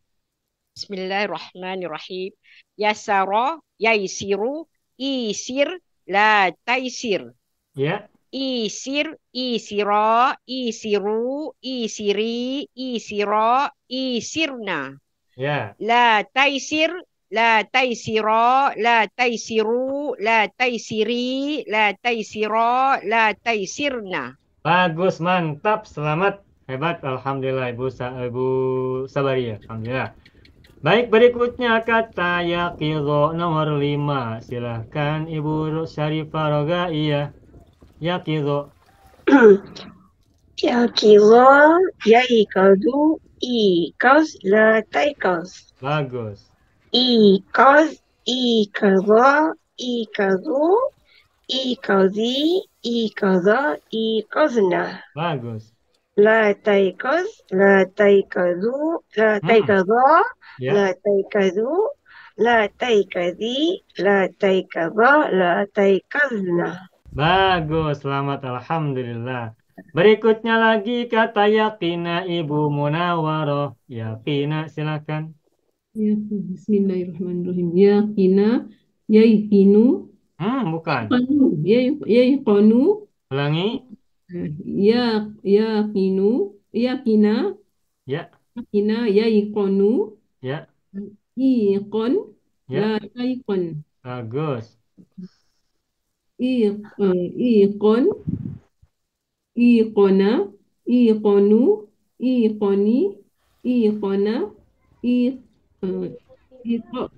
Bismillahirrahmanirrahim. Yasara, yaisiru, isir, la taisir. Ya. Isir, isira, isiru, isiri, isira, isirna. Ya. La taisir, la taisira, la taisiru, la taisiri, la taisira, la taisirna. Bagus, mantap, selamat, hebat, alhamdulillah Ibu Sabaria, alhamdulillah. Baik, berikutnya kata Yaqidho nomor 5. Silahkan Ibu Syarifah Rogaiyah. Yaqidho. Yaqiza, yaikadu, ikaz, la taikaz. Bagus. Ikaz, ikaza, ikazu, ikazi, ikaza, ikazna. Bagus. La taikaz, la taikazu, la taikaza, Ya. la taikazu, la taikazi, la taikaza, la taikazna. Bagus, selamat, alhamdulillah. Berikutnya lagi kata Yaqina Ibu Munawaroh. Yaqina, silakan. Ya, Bismillahirrahmanirrahim. Yaqina, yaikinu, Bukan. qanu, yaiqanu, Ulangi. yaqinu, yaqina, Ya. yaqina, yaiqanu, Ya. iqon, Ya. la taiqon. Bagus. Iqon, iqona, iqonu, iqoni, iqana, i, uh, iqa,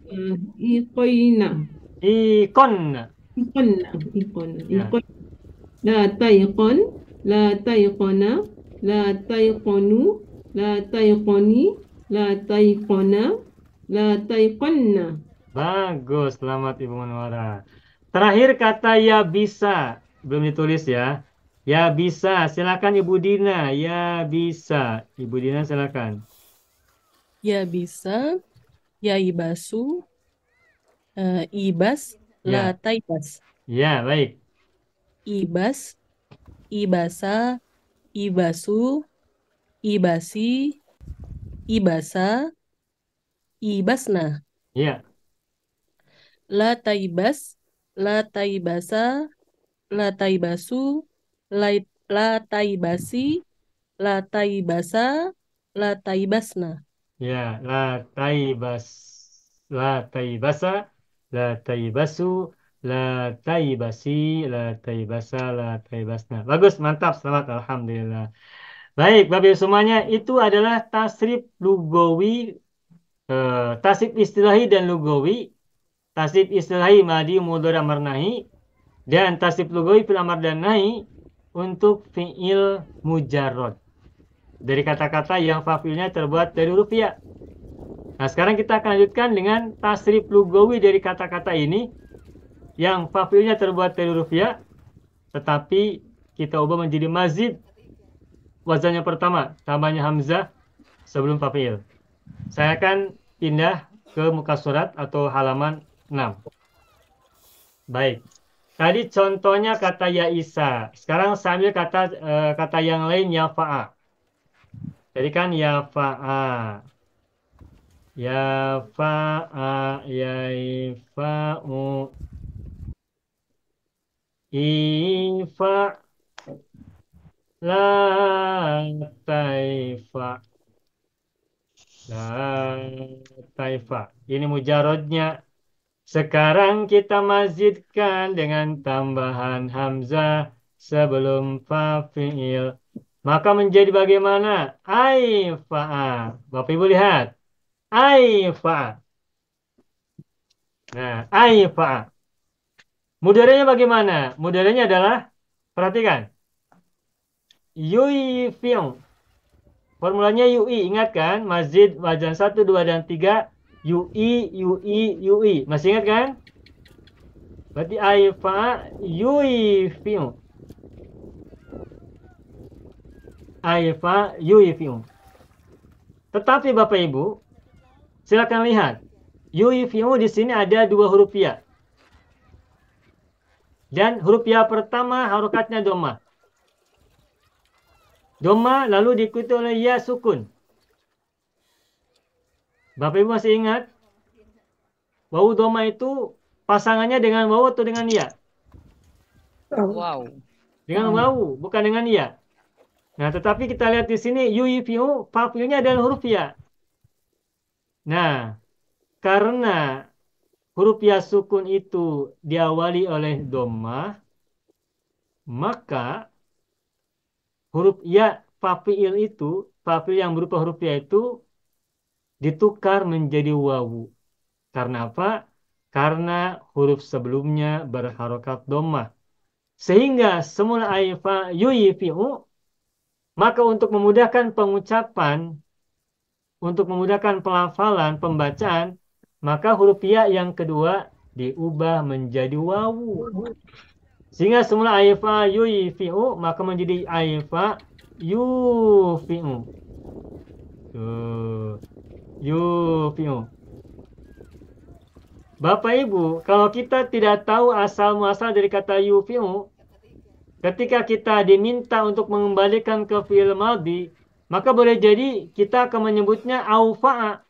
iqaina, Ikonna. iqanna, iqanna, Ya. iqan. La taiqan, la taiqana, la taiqanu, la taiqani, la taiqana, la taiqanna. Bagus, selamat Ibu Manwara. Terakhir kata ya bisa, belum ditulis ya. Ya bisa, silakan Ibu Dina. Ya bisa, Ibu Dina silakan. Ya bisa, ya ibasu, ibas, la Ya, taibas. ya baik. Ibas, ibasa, ibasu, ibasi, ibasa, ibasna. Ya, La taibas, la taibasa, la taibasu, la, la taibasi, la taibasa, la taibasna. ya. La taibas, la taibasa, la taibasu, la taibasi, la taibasa, la taibasna. Bagus, mantap, selamat. Alhamdulillah. Baik, Bapak Ibu semuanya, itu adalah tasrif lugawi, tasrif istilahi dan lugawi, tasrif istilahi madi mudhari amar nahi, dan tasrif lugawi fil amar dan nahi untuk fiil mujarrad. Dari kata-kata yang fa'ilnya terbuat dari huruf ya. Nah, sekarang kita akan lanjutkan dengan tasrif lugawi dari kata-kata ini yang fa'ilnya terbuat dari huruf ya, tetapi kita ubah menjadi mazid. Wazannya pertama, tambahnya hamzah sebelum fa'il. Saya akan pindah ke muka surat atau halaman 6. Baik. Tadi contohnya kata ya Isa. Sekarang saya ambil kata yang lain ya fa'a. Jadi kan ya fa'a. Ya fa'a, ya fa'u. Ifa la taifa. La taifa. Ini mujarodnya. Sekarang kita mazidkan dengan tambahan hamzah sebelum fa'il. Maka menjadi bagaimana? Aifa'a. Bapak Ibu lihat. Aifa'a. Nah, aifa'a. Mudhari'nya bagaimana? Mudhari'nya adalah, perhatikan. Yuifi'u. Formulanya yui. Ingat kan? Mazid, wajan 1, 2, dan 3. Yui, yui, yui. Masih ingat kan? Berarti aifa'a yuifi'u. Aifa yuifi'u. Tetapi Bapak Ibu, silakan lihat. Yuifi'u di sini ada dua huruf ya. Dan huruf ya pertama harokatnya doma. Doma lalu diikuti oleh ya sukun. Bapak Ibu masih ingat? Wawu doma itu pasangannya dengan wawu atau dengan ya? Wow. Dengan wawu, bukan dengan ya. Nah, tetapi kita lihat di sini yuifi'u, fa'ilnya adalah huruf ya. Nah, karena huruf ya sukun itu diawali oleh dhammah, maka huruf ya fa'il itu, fa'il yang berupa huruf ya itu ditukar menjadi wawu. Karena apa? Karena huruf sebelumnya berharokat dhammah. Sehingga semula aifa yuifi'u, maka untuk memudahkan pengucapan, untuk memudahkan pelafalan, pembacaan, maka huruf ya yang kedua diubah menjadi wawu. Sehingga semula aifa yuifi'u, maka menjadi aifa yufi'u. Yufi'u. Bapak Ibu, kalau kita tidak tahu asal muasal dari kata yufi'u, ketika kita diminta untuk mengembalikan ke fi'il madhi, maka boleh jadi kita akan menyebutnya aufa'a.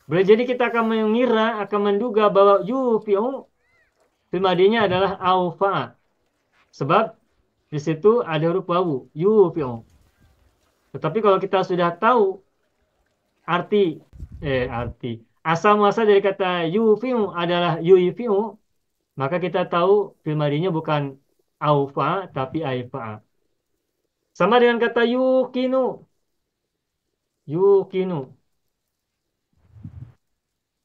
Boleh jadi kita akan mengira, akan menduga bahwa yufi'u fi'il madhinya adalah aufa'a. Sebab di situ ada huruf wawu, yufi'u. Tetapi kalau kita sudah tahu arti asal muasal dari kata yufi'u adalah yufi'u, maka kita tahu fi'il madhinya bukan aufa tapi aifa'a. Sama dengan kata yukinu. Yukinu.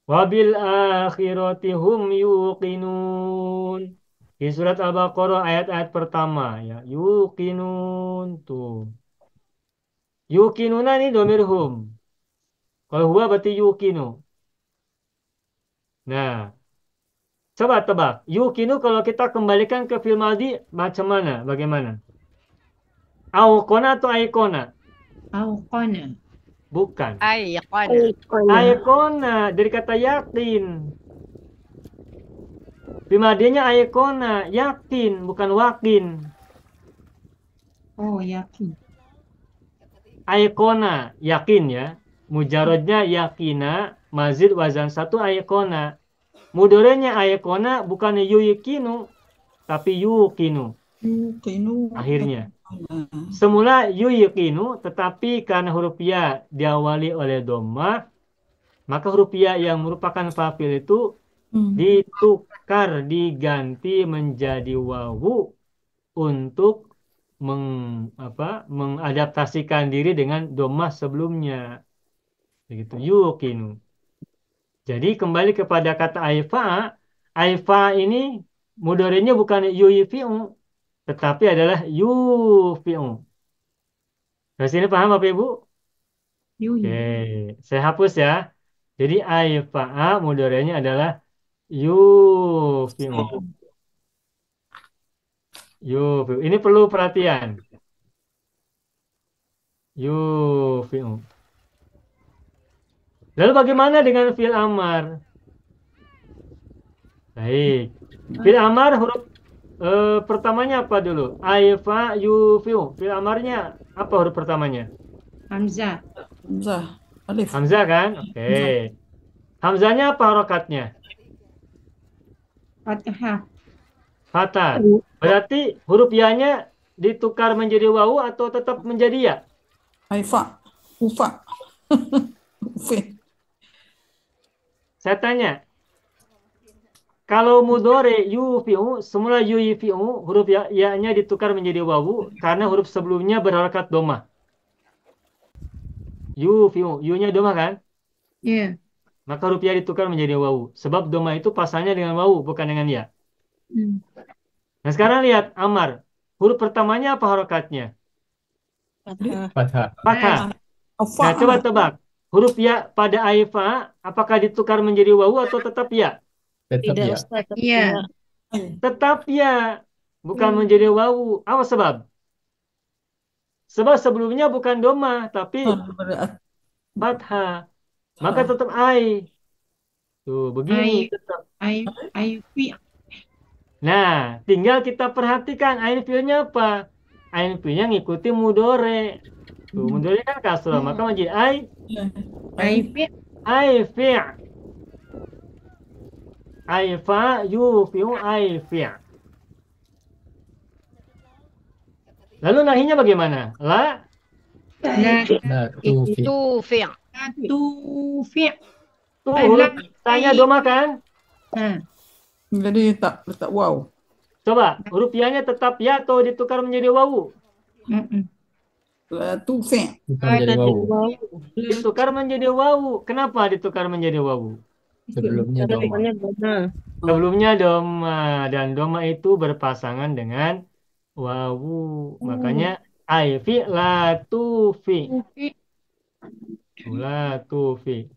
Wabil akhirati hum yuqinun. Di surat Al-Baqarah ayat-ayat pertama ya. Yuqinun tuh. Yuqinuna ini domir hum. Kalau huwa berarti yuqinu. Nah, coba tebak. Yuqinu kalau kita kembalikan ke fi'il madhi macam mana? Bagaimana? Auqona atau aikona? Auqana. Bukan. Ayqana. Aikona dari kata yakin. Fi'il aikona, yakin, bukan wakin. Oh, yakin. Aikona, yakin ya. Mujarodnya yakina, mazid wazan satu aikona. Mudorenya aikona bukan yukinu, tapi yukinu. Yuqinu. Akhirnya. Semula yukinu, tetapi karena huruf ya diawali oleh dhammah, maka huruf ya yang merupakan fa'il itu ditukar, diganti menjadi wawu untuk mengadaptasikan diri dengan dhammah sebelumnya. Begitu, yukinu. Jadi kembali kepada kata aifa. Aifa ini mudhari'nya bukan yufi'u, tetapi adalah yufi'u. Dari sini paham Bapak Ibu? Oke, saya hapus ya. Jadi aifa mudhari'nya adalah yufi'u. Yufi'u. Ini perlu perhatian. Yufi'u. Lalu bagaimana dengan fi'il amar? Baik. Fi'il amar huruf pertamanya apa dulu? Aifa yufi'u. Fi'il amarnya apa huruf pertamanya? Hamzah. Hamzah. Alif. Hamzah kan? Oke. Hamzahnya apa harokatnya? Fathah. Fathah. Berarti huruf ya-nya ditukar menjadi wawu atau tetap menjadi ya? Haifa. Ufa. Ufi. Saya tanya. Kalau mudhari yufi'u, semula yufi'u, huruf ya-nya ditukar menjadi wawu karena huruf sebelumnya berharakat dhammah. Yufi'u, yu-nya dhammah kan? Ya. Maka huruf ya ditukar menjadi wawu. Sebab dhammah itu pasalnya dengan wawu, bukan dengan ya. Nah sekarang lihat amar. Huruf pertamanya apa harakatnya? Fathah. Fathah. Nah coba tebak. Huruf ya pada aifa apakah ditukar menjadi wawu atau tetap ya? Tetap Tidak, ya. Ustaz. Iya. Tetap ya. Bukan menjadi wawu. Apa sebab? Sebab sebelumnya bukan dhammah tapi fathah. Maka tetap ai. Tuh begini tetap. Ayufi. Nah, tinggal kita perhatikan ain fi'ilnya apa? Ain fi'ilnya ngikuti mudhari. Tuh, mudhari kan kasrah, maka menjadi Ayufi. ai fi'. Aifa yufi'u ai-fi'. Lalu nahinya bagaimana? La La tufi. Tufi'. Tufi. tuh huruf tanya doma kan? Jadi tak letak wow. Coba huruf ya-nya tetap ya atau ditukar menjadi wawu? La tufi. Bukan jadi wawu. Ditukar menjadi wawu. Kenapa ditukar menjadi wawu? Sebelumnya doma. Sebelumnya doma dan doma itu berpasangan dengan wawu. Makanya aifi la tufi. La tufi.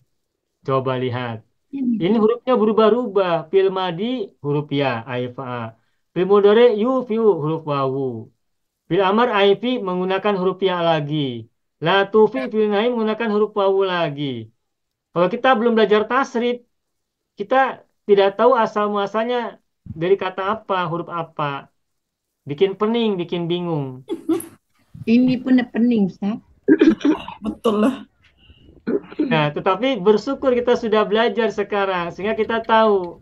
Coba lihat. Ini hurufnya berubah-ubah. Fil madi huruf ya aifa. Fil mudhari yufiu huruf wawu. Fil amar aifi menggunakan huruf ya lagi. La tufi fil nahi menggunakan huruf wawu lagi. Kalau kita belum belajar tasrif, kita tidak tahu asal muasalnya dari kata apa, huruf apa. Bikin pening, bikin bingung. Ini pun pening, Ustaz. Betul lah. Nah, tetapi bersyukur kita sudah belajar sekarang, sehingga kita tahu.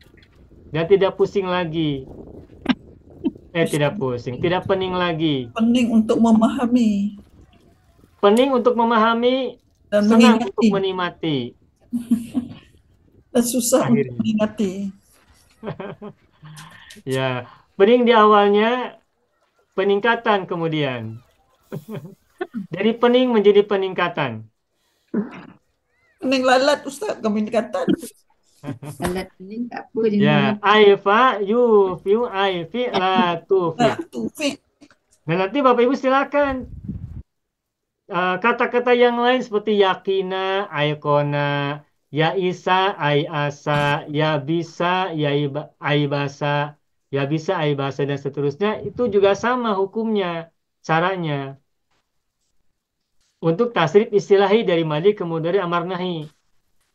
Dan tidak pusing lagi. Tidak pusing, tidak pening lagi. Pening untuk memahami. Pening untuk memahami, Dan senang mengingati. untuk menikmati. Dan susah Akhirnya. untuk mengingati. Ya, pening di awalnya, peningkatan kemudian. Dari pening menjadi peningkatan. Pening lalat Ustaz, peningkatan. Alat ni tak apa je Ya, aifa, yufiu, aifi, la tufi. La tufi. Dan nanti Bapak Ibu silakan kata-kata yang lain seperti yakina, aikona, ya isa, ai asa, ya bisa, ya aibasa, ya bisa, aibasa dan seterusnya itu juga sama hukumnya, caranya. Untuk tasrif istilahi dari madi kemudian dari amar nahi.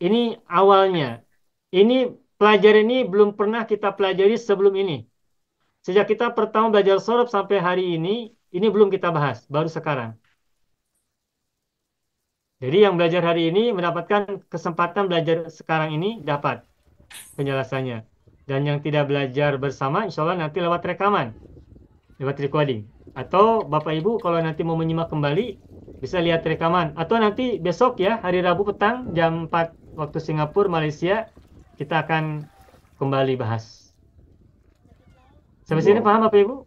Ini awalnya. Ini pelajaran ini belum pernah kita pelajari sebelum ini. Sejak kita pertama belajar sorof sampai hari ini belum kita bahas, baru sekarang. Jadi yang belajar hari ini mendapatkan kesempatan belajar sekarang ini dapat penjelasannya. Dan yang tidak belajar bersama, insya Allah nanti lewat rekaman, lewat recording. Atau Bapak Ibu kalau nanti mau menyimak kembali, bisa lihat rekaman. Atau nanti besok ya, hari Rabu petang, jam 4 waktu Singapura, Malaysia, kita akan kembali bahas. Sampai sini paham Bapak Ibu?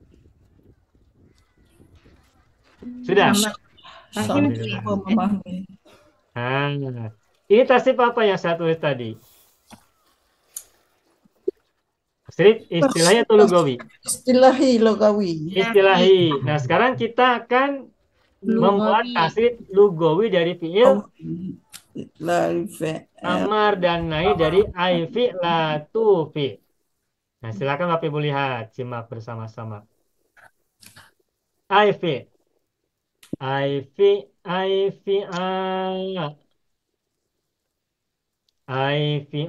Sudah? Sama Alhamdulillah. memahami. Nah, ini tasrif apa yang saya tulis tadi? Tasrif istilahnya atau lugawi? Istilahi logawi. Istilahi. Nah, sekarang kita akan membuat tasrif lugawi dari fiil La fi'il. amar dan nahi dari aifi la tufi. Nah, silakan Bapak Ibu lihat, simak bersama-sama. Aifi, aifi, aifi, aifi,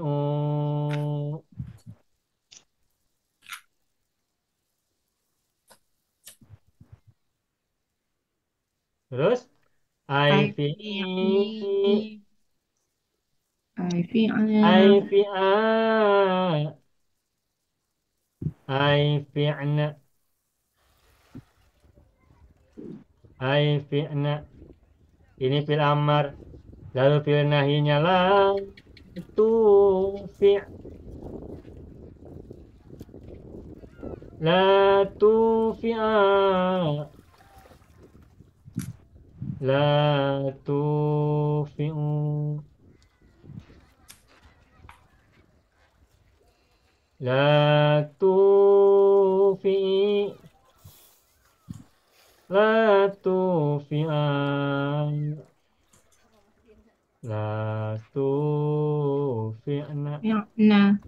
terus aifi, aifi, aifi'na, aifi'na. Ini fil amar. Lalu fil nahinya la tufi'. La tufi'a. La tufi'u. La tufi'i. La tufi'a. La tufi'na. Nah,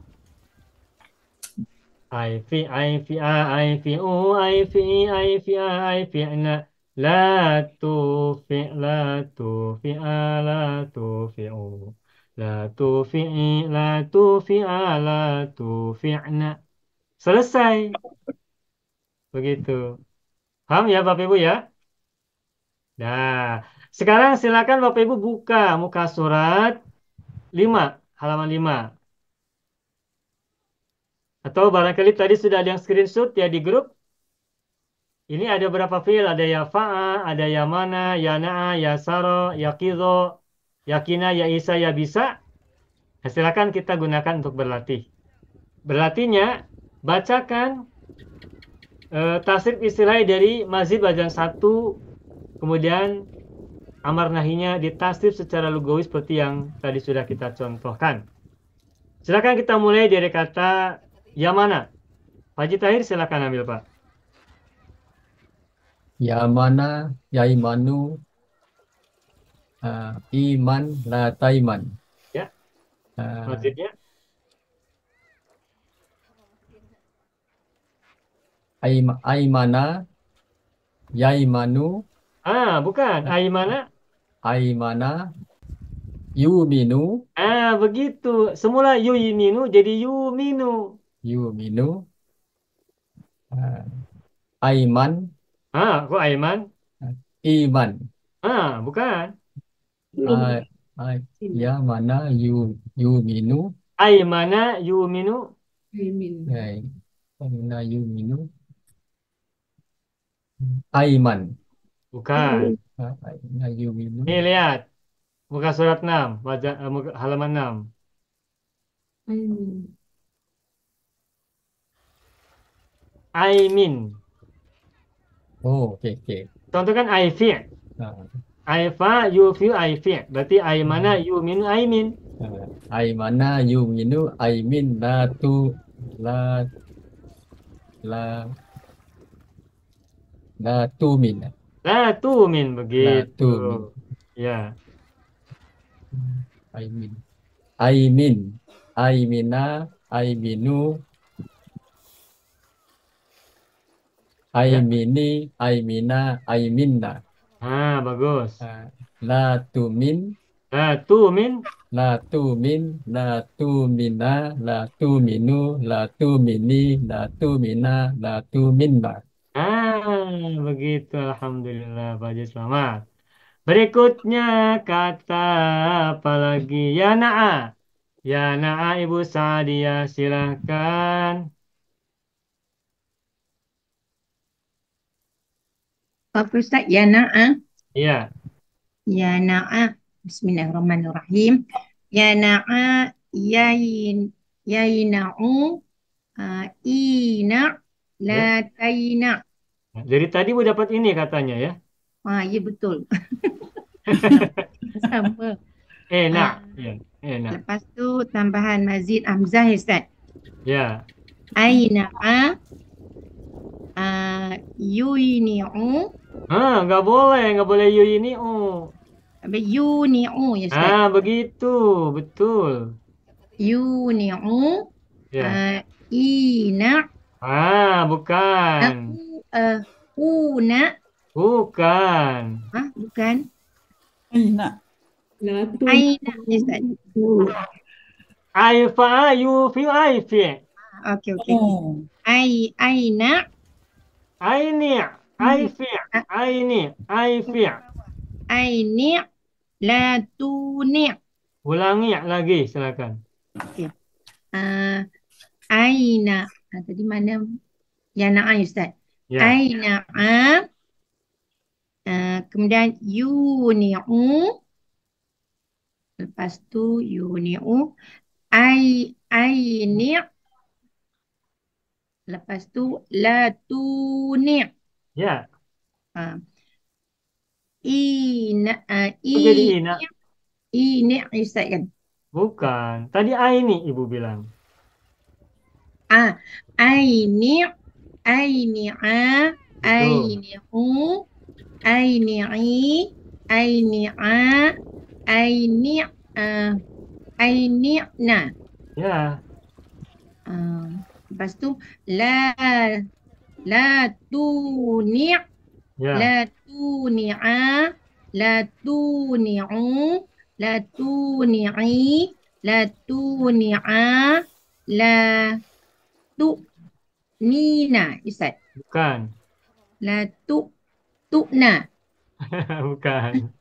Aifi, aifi, aifi, aifi, aifi, aifi'na. La tufi', la tufi'a, la tufi'u. La tufi'i, la tufi'a, la tufi'na. Selesai. Begitu. Paham ya Bapak Ibu ya? Nah, sekarang silakan Bapak Ibu buka muka surat 5, halaman 5. Atau barangkali tadi sudah ada yang screenshot ya di grup. Ini ada berapa fiil? Ada ya fa'a, ada ya mana, ya na'a, ya saro, ya kizo, ya kina, ya isa, ya bisa. Nah, silakan kita gunakan untuk berlatih. Berlatihnya, bacakan tasrif istilah dari mazhab bacaan 1, kemudian amar nahinya ditasrif secara lugawi seperti yang tadi sudah kita contohkan. Silakan kita mulai dari kata ya mana. Pak Haji Tahir silakan ambil Pak. Ya mana, ya imanu, iman, la taiman. Ya, maksudnya Aimana, ya imanu, bukan. Aimana. aimana, yuminu, Begitu. Semula yuminu jadi yuminu. yuminu, aiman, Kok Aiman? iman. Bukan. Ya mana, yuminu, Aimana yuminu. mana yuminu, aiman. Bukan. Aina yuminu, Nih lihat. Muka surat 6. Halaman 6. Aimin. Oh, okey okey. Contoh kan aifi'. Ha. Aifa yufi aifi'. Berarti aimana yuminu aimin. Aimana yuminu aimin la la la tumin. La tumin La begitu. tumin. Ya. Aimin. Aimin. Aimina, aiminu, aimini, aimina, aiminna. Bagus. La tumin, La tumin. la tumin, la tumina, la tuminu, la tumini, la tumina, la tuminna. Begitu. Alhamdulillah, Pak Haji selamat. Berikutnya kata apa lagi? Ya na'a. Ya na'a Ibu Sa'diyah silakan. Apa Ustaz? Ya na'a. Ya. Ya na'a. Bismillahirrahmanirrahim. Ya na'a yaina'u ina la Ya. taina. Dari tadi Bu dapat ini katanya ya. Ya betul. Sama. Enak. Ya, enak. Lepas tu tambahan mazid hamzah Ustaz. Ya. Aina'a yuni'u. Nggak boleh yu ini Yuni'u ya Ustaz. Begitu, betul. Yuni'u Ya. ina Bukan. una. Bukan. Bukan. Aina. Aina Ustaz. Aifa yufi aifi. Okey. Aina Aini aifi. aini la tuni. Ulangi lagi silakan. Okey. Aina. Tadi mana? Ya na'a Ustaz. Ya. Aina kemudian yuni'u. Lepas tu yuni'u. Aini. Lepas tu la tuni. Ya. Jadi ina. Ini Ustaz kan? Bukan. Tadi aini Ibu bilang. Aini aini'u aini'i aini'a aini'na. Ya. Lepas tu la tuni'. Ya. La tuni'a la tuni'u la tuni'i la tuni'a la tu'nina Ustaz. Bukan. La tu'na. Bukan.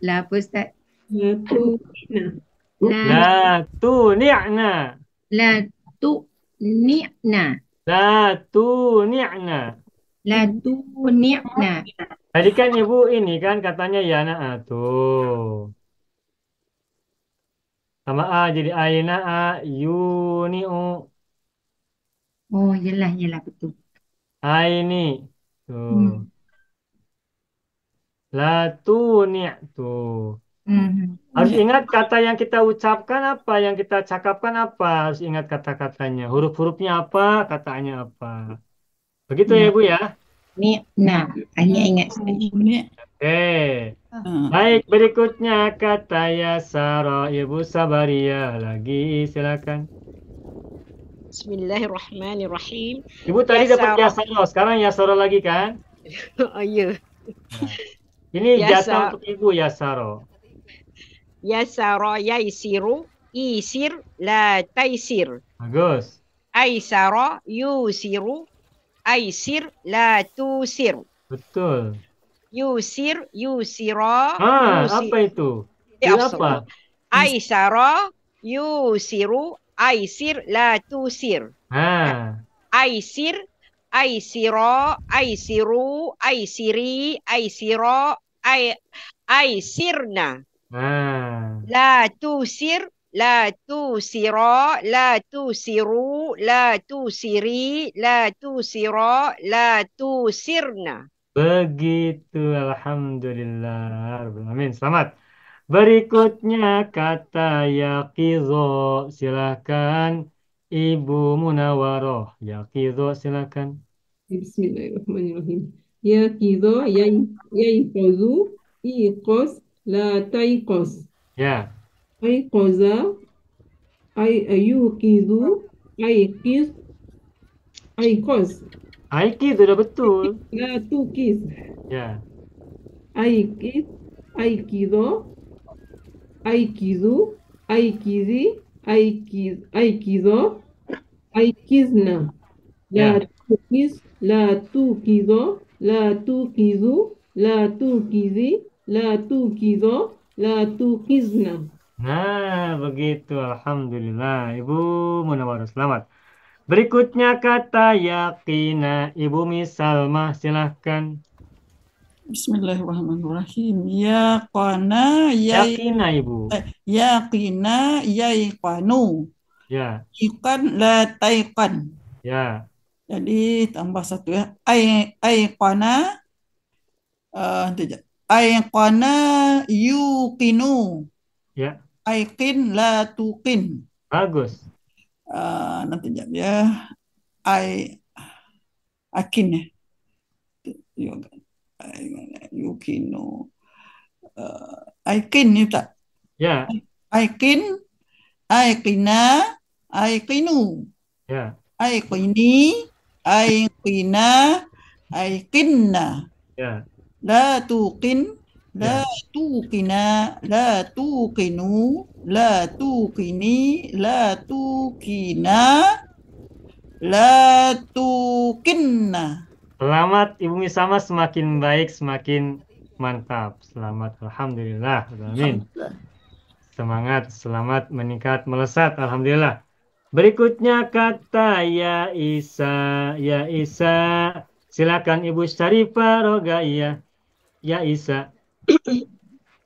La apa Ustaz? La La tuni'na. La tu'ni'na. La tuni'na. La tuni'na. Tadi kan Ibu ini kan katanya ya na'a tuh. Sama jadi aina yuni'u. Oh, yelah betul. Aini tuh. La tuni' tuh. Harus ingat kata yang kita ucapkan apa, yang kita cakapkan apa. Harus ingat kata-katanya. Huruf-hurufnya apa, katanya apa. Begitu ya Ibu ya? Nah, hanya ingat. Oke. Baik, berikutnya kata yasara. Ibu Sabaria lagi, silakan. Bismillahirrahmanirrahim. Ibu tadi dapat yasara, sekarang yasara lagi kan? Oh iya. Ini jatah untuk Ibu yasara. Yasara yaisiru isir la taisir. Bagus. Aisara yusiru aisir la tusir. Betul. Yusir yusira. Apa itu? Apa? Aisara yusiru aisir la tusir. Aisir aisira aisiru aisiri aisira aisirna. La tusir la tusira, la tusiru, la tusiri, la tusira, la tusirna. Begitu, alhamdulillah. Rabbil alamin. Selamat. Berikutnya kata yaqizo. Silakan Ibu Munawaroh. Yaqizo silakan. Bismillahirrahmanirrahim. Ya kizo, yaiqozu, iqos, la taiqos. Ya. Aiqoza, ayuqizu, aiqis, aiqos. Aiki sudah betul. La tuqis. Ya. Aiqis, aiqizo, aiqizu, aiqizi, aiqizo, aikizna. La Ya. tuqis, la tuqizo, la tuqizu, la tuqizi, la tuqizo, la tuqizna. Nah, begitu. Alhamdulillah. Ibu Munawaroh, selamat. Berikutnya kata yakina. Ibu Misalmah, silahkan. Bismillahirrahmanirrahim. Yaqana Yakina, Ibu. yaqina yaiqanu. Ya. Iqan la taiqan. Ya. Jadi tambah satu ya. Aiqana aiqana yuqinu. Ya. Aiqin la tuqin. Bagus. Nanti ya. Akin ya. Yukino. Aikin itu tak? Ya. Aikin, aikina, aikinu. Ya. Aikini, aikina, aikinna. Ya. La tuqin, la Ya. tuqina, la tuqinu, la tuqini, la tuqina, la tuqinna. Selamat Ibu Misama, semakin baik, semakin mantap. Selamat, alhamdulillah. Amin. Semangat, selamat, meningkat, melesat, alhamdulillah. Berikutnya kata ya Isa. Ya Isa, silakan Ibu Syarifah Rogaiyah. Ya Isa.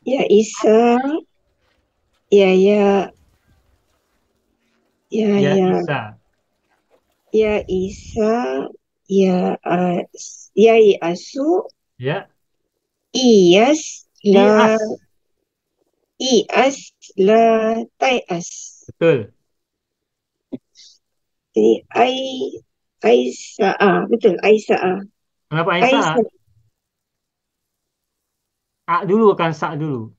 Ya Isa, ya Ya Isa. ya Isa, ya Asu, Ya. Iyas, la Ias. Ias, la Tayas. Betul. Jadi Aisa'a, betul Aisa'a. Kenapa Aisyah? Aisa'a. A dulu kan, sa dulu.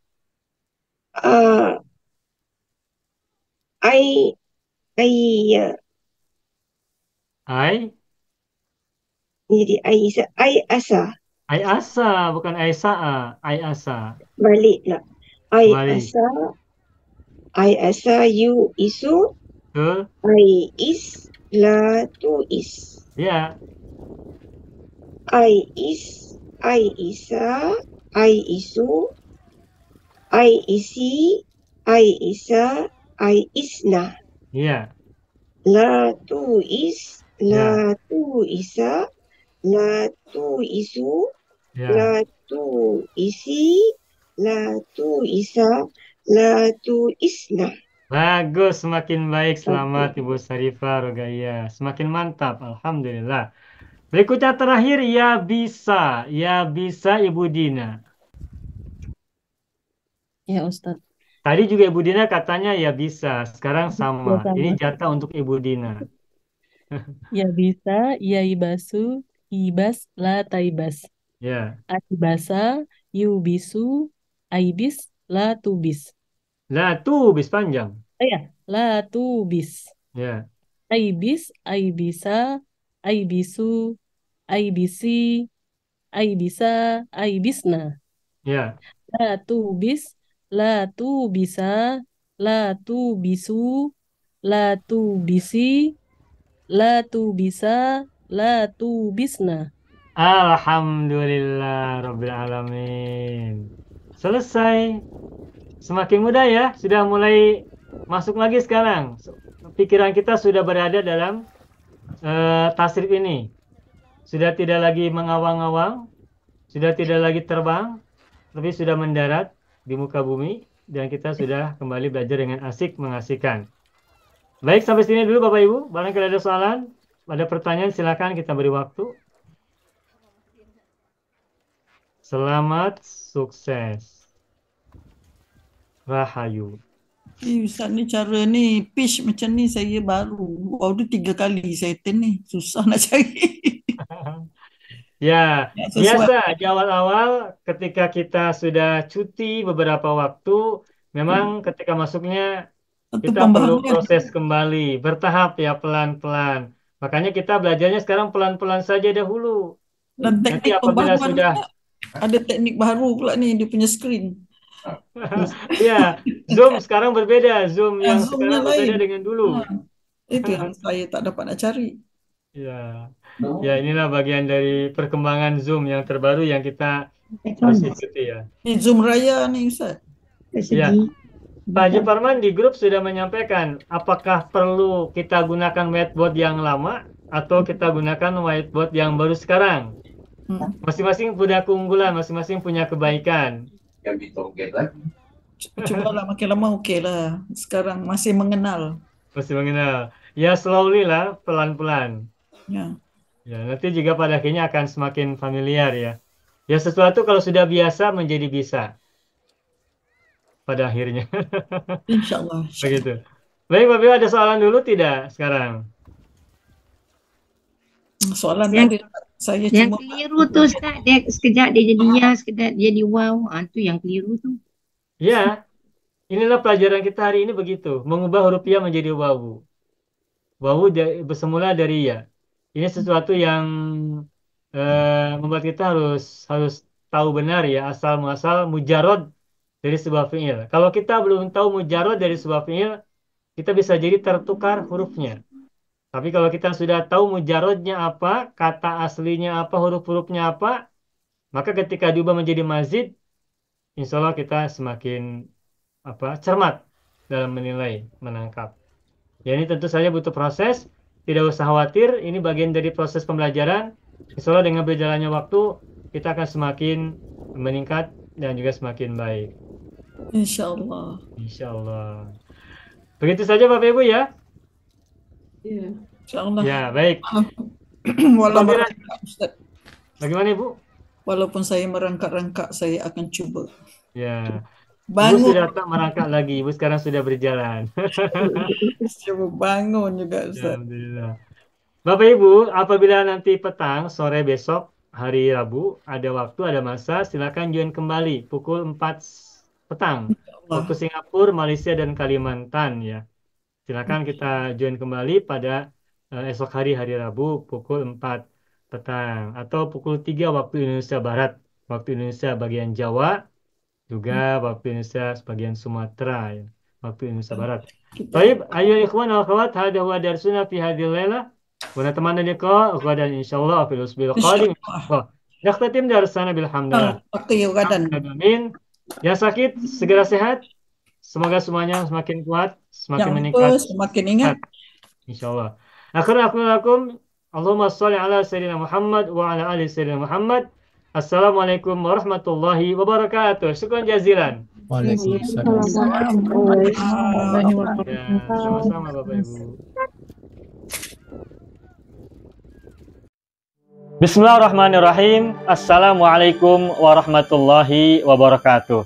Ai Ai. jadi Ai Asa. Ai asa, bukan Aisyah. Ai asa. Balik lah. Ai Balik. Asa, you isu, Betul. I is, la tu is. Ya. I is, I isa, I isu, I isi, I isa, I isna. Ya. La tu is, la tu isa, la tu isu, Ya. la tu isi, la tu isa, la tu isna. Bagus, semakin baik. Selamat Ibu Syarifah Rogaiyah. Semakin mantap, alhamdulillah. Berikutnya terakhir, ya bisa. Ya bisa Ibu Dina. Ya Ustadz. Tadi juga Ibu Dina katanya ya bisa. Sekarang sama. Ya, sama. Ini jatah untuk Ibu Dina. Ya bisa, ya ibasu, ibas, la taibas. Ya. Aibasa, yubisu, aibis, la tubis. La tu bis panjang. Ya, la tubis. Ya. Aibis, aibisa, aibisu, aibisi, aibisa, aibisna. Ya. La tubis, la tubisa, la tubisu, la tubisi, la tubisa, la tubisna. Alhamdulillah Rabbil Alamin. Selesai. Semakin mudah ya. Sudah mulai masuk lagi sekarang. Pikiran kita sudah berada dalam tasrif ini. Sudah tidak lagi mengawang-awang. Sudah tidak lagi terbang. Tapi sudah mendarat di muka bumi. dan kita sudah kembali belajar dengan asik mengasihkan. Baik, sampai sini dulu Bapak Ibu. Barangkali ada soalan, ada pertanyaan, silakan kita beri waktu. Selamat sukses. Rahayu. Ustaz ni cara ni pitch macam ni saya baru. Baru 3 kali saya attend ni. Susah nak cari. Ya, Ya, sesuai. biasa di awal-awal ketika kita sudah cuti beberapa waktu, memang ketika masuknya Satu kita perlu pembahagian. proses kembali, bertahap ya, pelan-pelan. Makanya kita belajarnya sekarang pelan-pelan saja dahulu. Dan Nanti teknik apabila pembaharuan sudah, pula. Ada teknik baru pula ni dia punya screen. ya, Zoom sekarang berbeda, Zoom yang Zoom-nya sekarang berbeda lain. dengan dulu. Itu yang saya tak dapat nak cari. Ya, ya inilah bagian dari perkembangan Zoom yang terbaru yang kita harus ikuti ya. Ni Zoom Raya ni Ustaz. Ya, Pak Haji Farman di grup sudah menyampaikan apakah perlu kita gunakan whiteboard yang lama atau kita gunakan whiteboard yang baru sekarang. Masing-masing punya keunggulan, masing-masing punya kebaikan. Cubalah makin lama okey lah. Sekarang masih mengenal. Masih mengenal. Ya slowly lah, pelan-pelan. Ya. Ya, nanti juga pada akhirnya akan semakin familiar ya. Ya sesuatu kalau sudah biasa menjadi bisa. Pada akhirnya. InsyaAllah. Begitu. Baik, Bapak Ibu, ada soalan dulu tidak sekarang? Soalan Yang- tak ada. Saya Yang cuma keliru tu Ustaz, dia sekejap dia jadi ya, sekejap dia jadi wow. Tu yang keliru tu. Ya, inilah pelajaran kita hari ini begitu. Mengubah huruf ya menjadi wawu. Wawu bersemula dari ya. Ini sesuatu yang membuat kita harus tahu benar ya asal muasal mujarad dari sebuah fiil. Kalau kita belum tahu mujarad dari sebuah fiil, kita bisa jadi tertukar hurufnya. Tapi kalau kita sudah tahu mujaradnya apa, kata aslinya apa, huruf-hurufnya apa, maka ketika diubah menjadi mazid, insya Allah kita semakin cermat dalam menilai, menangkap. Ya ini tentu saja butuh proses, tidak usah khawatir, ini bagian dari proses pembelajaran. Insya Allah dengan berjalannya waktu, kita akan semakin meningkat dan juga semakin baik. InsyaAllah. Insya Allah. Begitu saja Bapak Ibu ya. Ya. InsyaAllah. Ya baik. Walau Apabila- merangkak Ustaz. Bagaimana Ibu? Walaupun saya merangkak-rangkak, saya akan cuba. Ya. Ibu Bangun. sudah tak merangkak lagi, Ibu sekarang sudah berjalan. Cuba bangun juga Ustaz. Alhamdulillah. Bapak Ibu, apabila nanti petang, sore besok, hari Rabu, ada waktu, ada masa, silakan join kembali pukul 4 petang. Waktu Singapura, Malaysia, dan Kalimantan ya. Silakan kita join kembali pada esok hari Rabu pukul 4 petang atau pukul 3 waktu Indonesia Barat, waktu Indonesia bagian Jawa, juga waktu Indonesia sebagian Sumatera ya, waktu Indonesia Barat. Baik, ayo ikhwan wa akhwat, hadha huwa darsuna fi hadhil lailah. Wa natamanna liqa ghadan insyaallah fil usbil qadim. Nakhtatim darsana bilhamdulillah. Oke, gadan. Amin. Yang sakit segera sehat. Semoga semuanya semakin kuat, semakin Jangan meningkat. lupa semakin ingat. Insyaallah. Akhirnya aku lakum Allahumma shalli ala sayyidina Muhammad wa ala ali sayyidina Muhammad. Assalamualaikum warahmatullahi wabarakatuh. Syukran jazilan. Waalaikumsalam. Ya, sama-sama Bapak Ibu. Bismillahirrahmanirrahim. Assalamualaikum warahmatullahi wabarakatuh.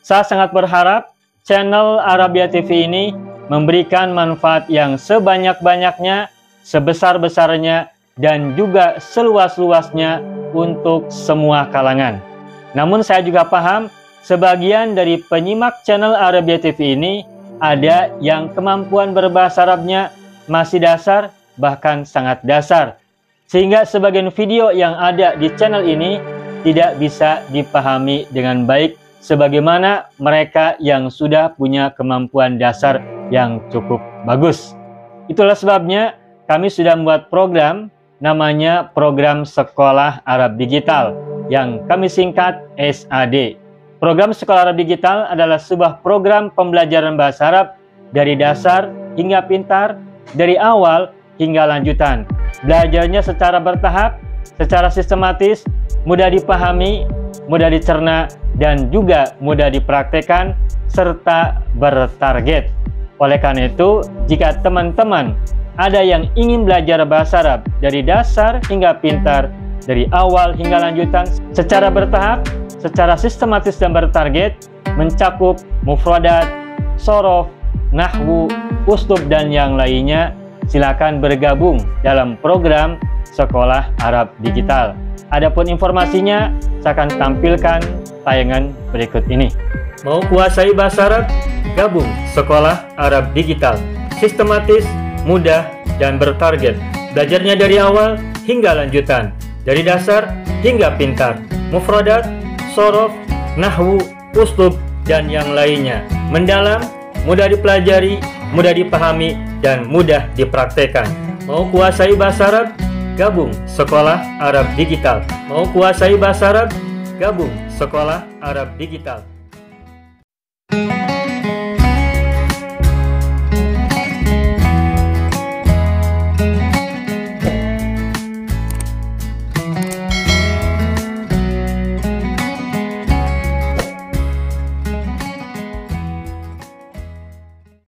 Saya sangat berharap channel Arabia TV ini memberikan manfaat yang sebanyak-banyaknya, sebesar-besarnya, dan juga seluas-luasnya untuk semua kalangan. Namun saya juga paham, sebagian dari penyimak channel Arabia TV ini ada yang kemampuan berbahasa Arabnya masih dasar, bahkan sangat dasar. Sehingga sebagian video yang ada di channel ini tidak bisa dipahami dengan baik sebagaimana mereka yang sudah punya kemampuan dasar yang cukup bagus. Itulah sebabnya kami sudah membuat program namanya Program Sekolah Arab Digital yang kami singkat SAD. Program Sekolah Arab Digital adalah sebuah program pembelajaran bahasa Arab dari dasar hingga pintar, dari awal hingga lanjutan. Belajarnya secara bertahap, secara sistematis, mudah dipahami, mudah dicerna, dan juga mudah dipraktekkan serta bertarget. Oleh karena itu, jika teman-teman ada yang ingin belajar bahasa Arab dari dasar hingga pintar, dari awal hingga lanjutan, secara bertahap, secara sistematis dan bertarget, mencakup mufradat, sorof, nahwu, uslub, dan yang lainnya, silakan bergabung dalam program Sekolah Arab Digital. Adapun informasinya, saya akan tampilkan tayangan berikut ini. Mau kuasai bahasa Arab? Gabung Sekolah Arab Digital. Sistematis, mudah, dan bertarget. Belajarnya dari awal hingga lanjutan, dari dasar hingga pintar, mufradat, sorof, nahwu, uslub, dan yang lainnya. Mendalam, mudah dipelajari, mudah dipahami, dan mudah dipraktekkan. Mau kuasai bahasa Arab? Gabung Sekolah Arab Digital. Mau kuasai bahasa Arab? Gabung Sekolah Arab Digital.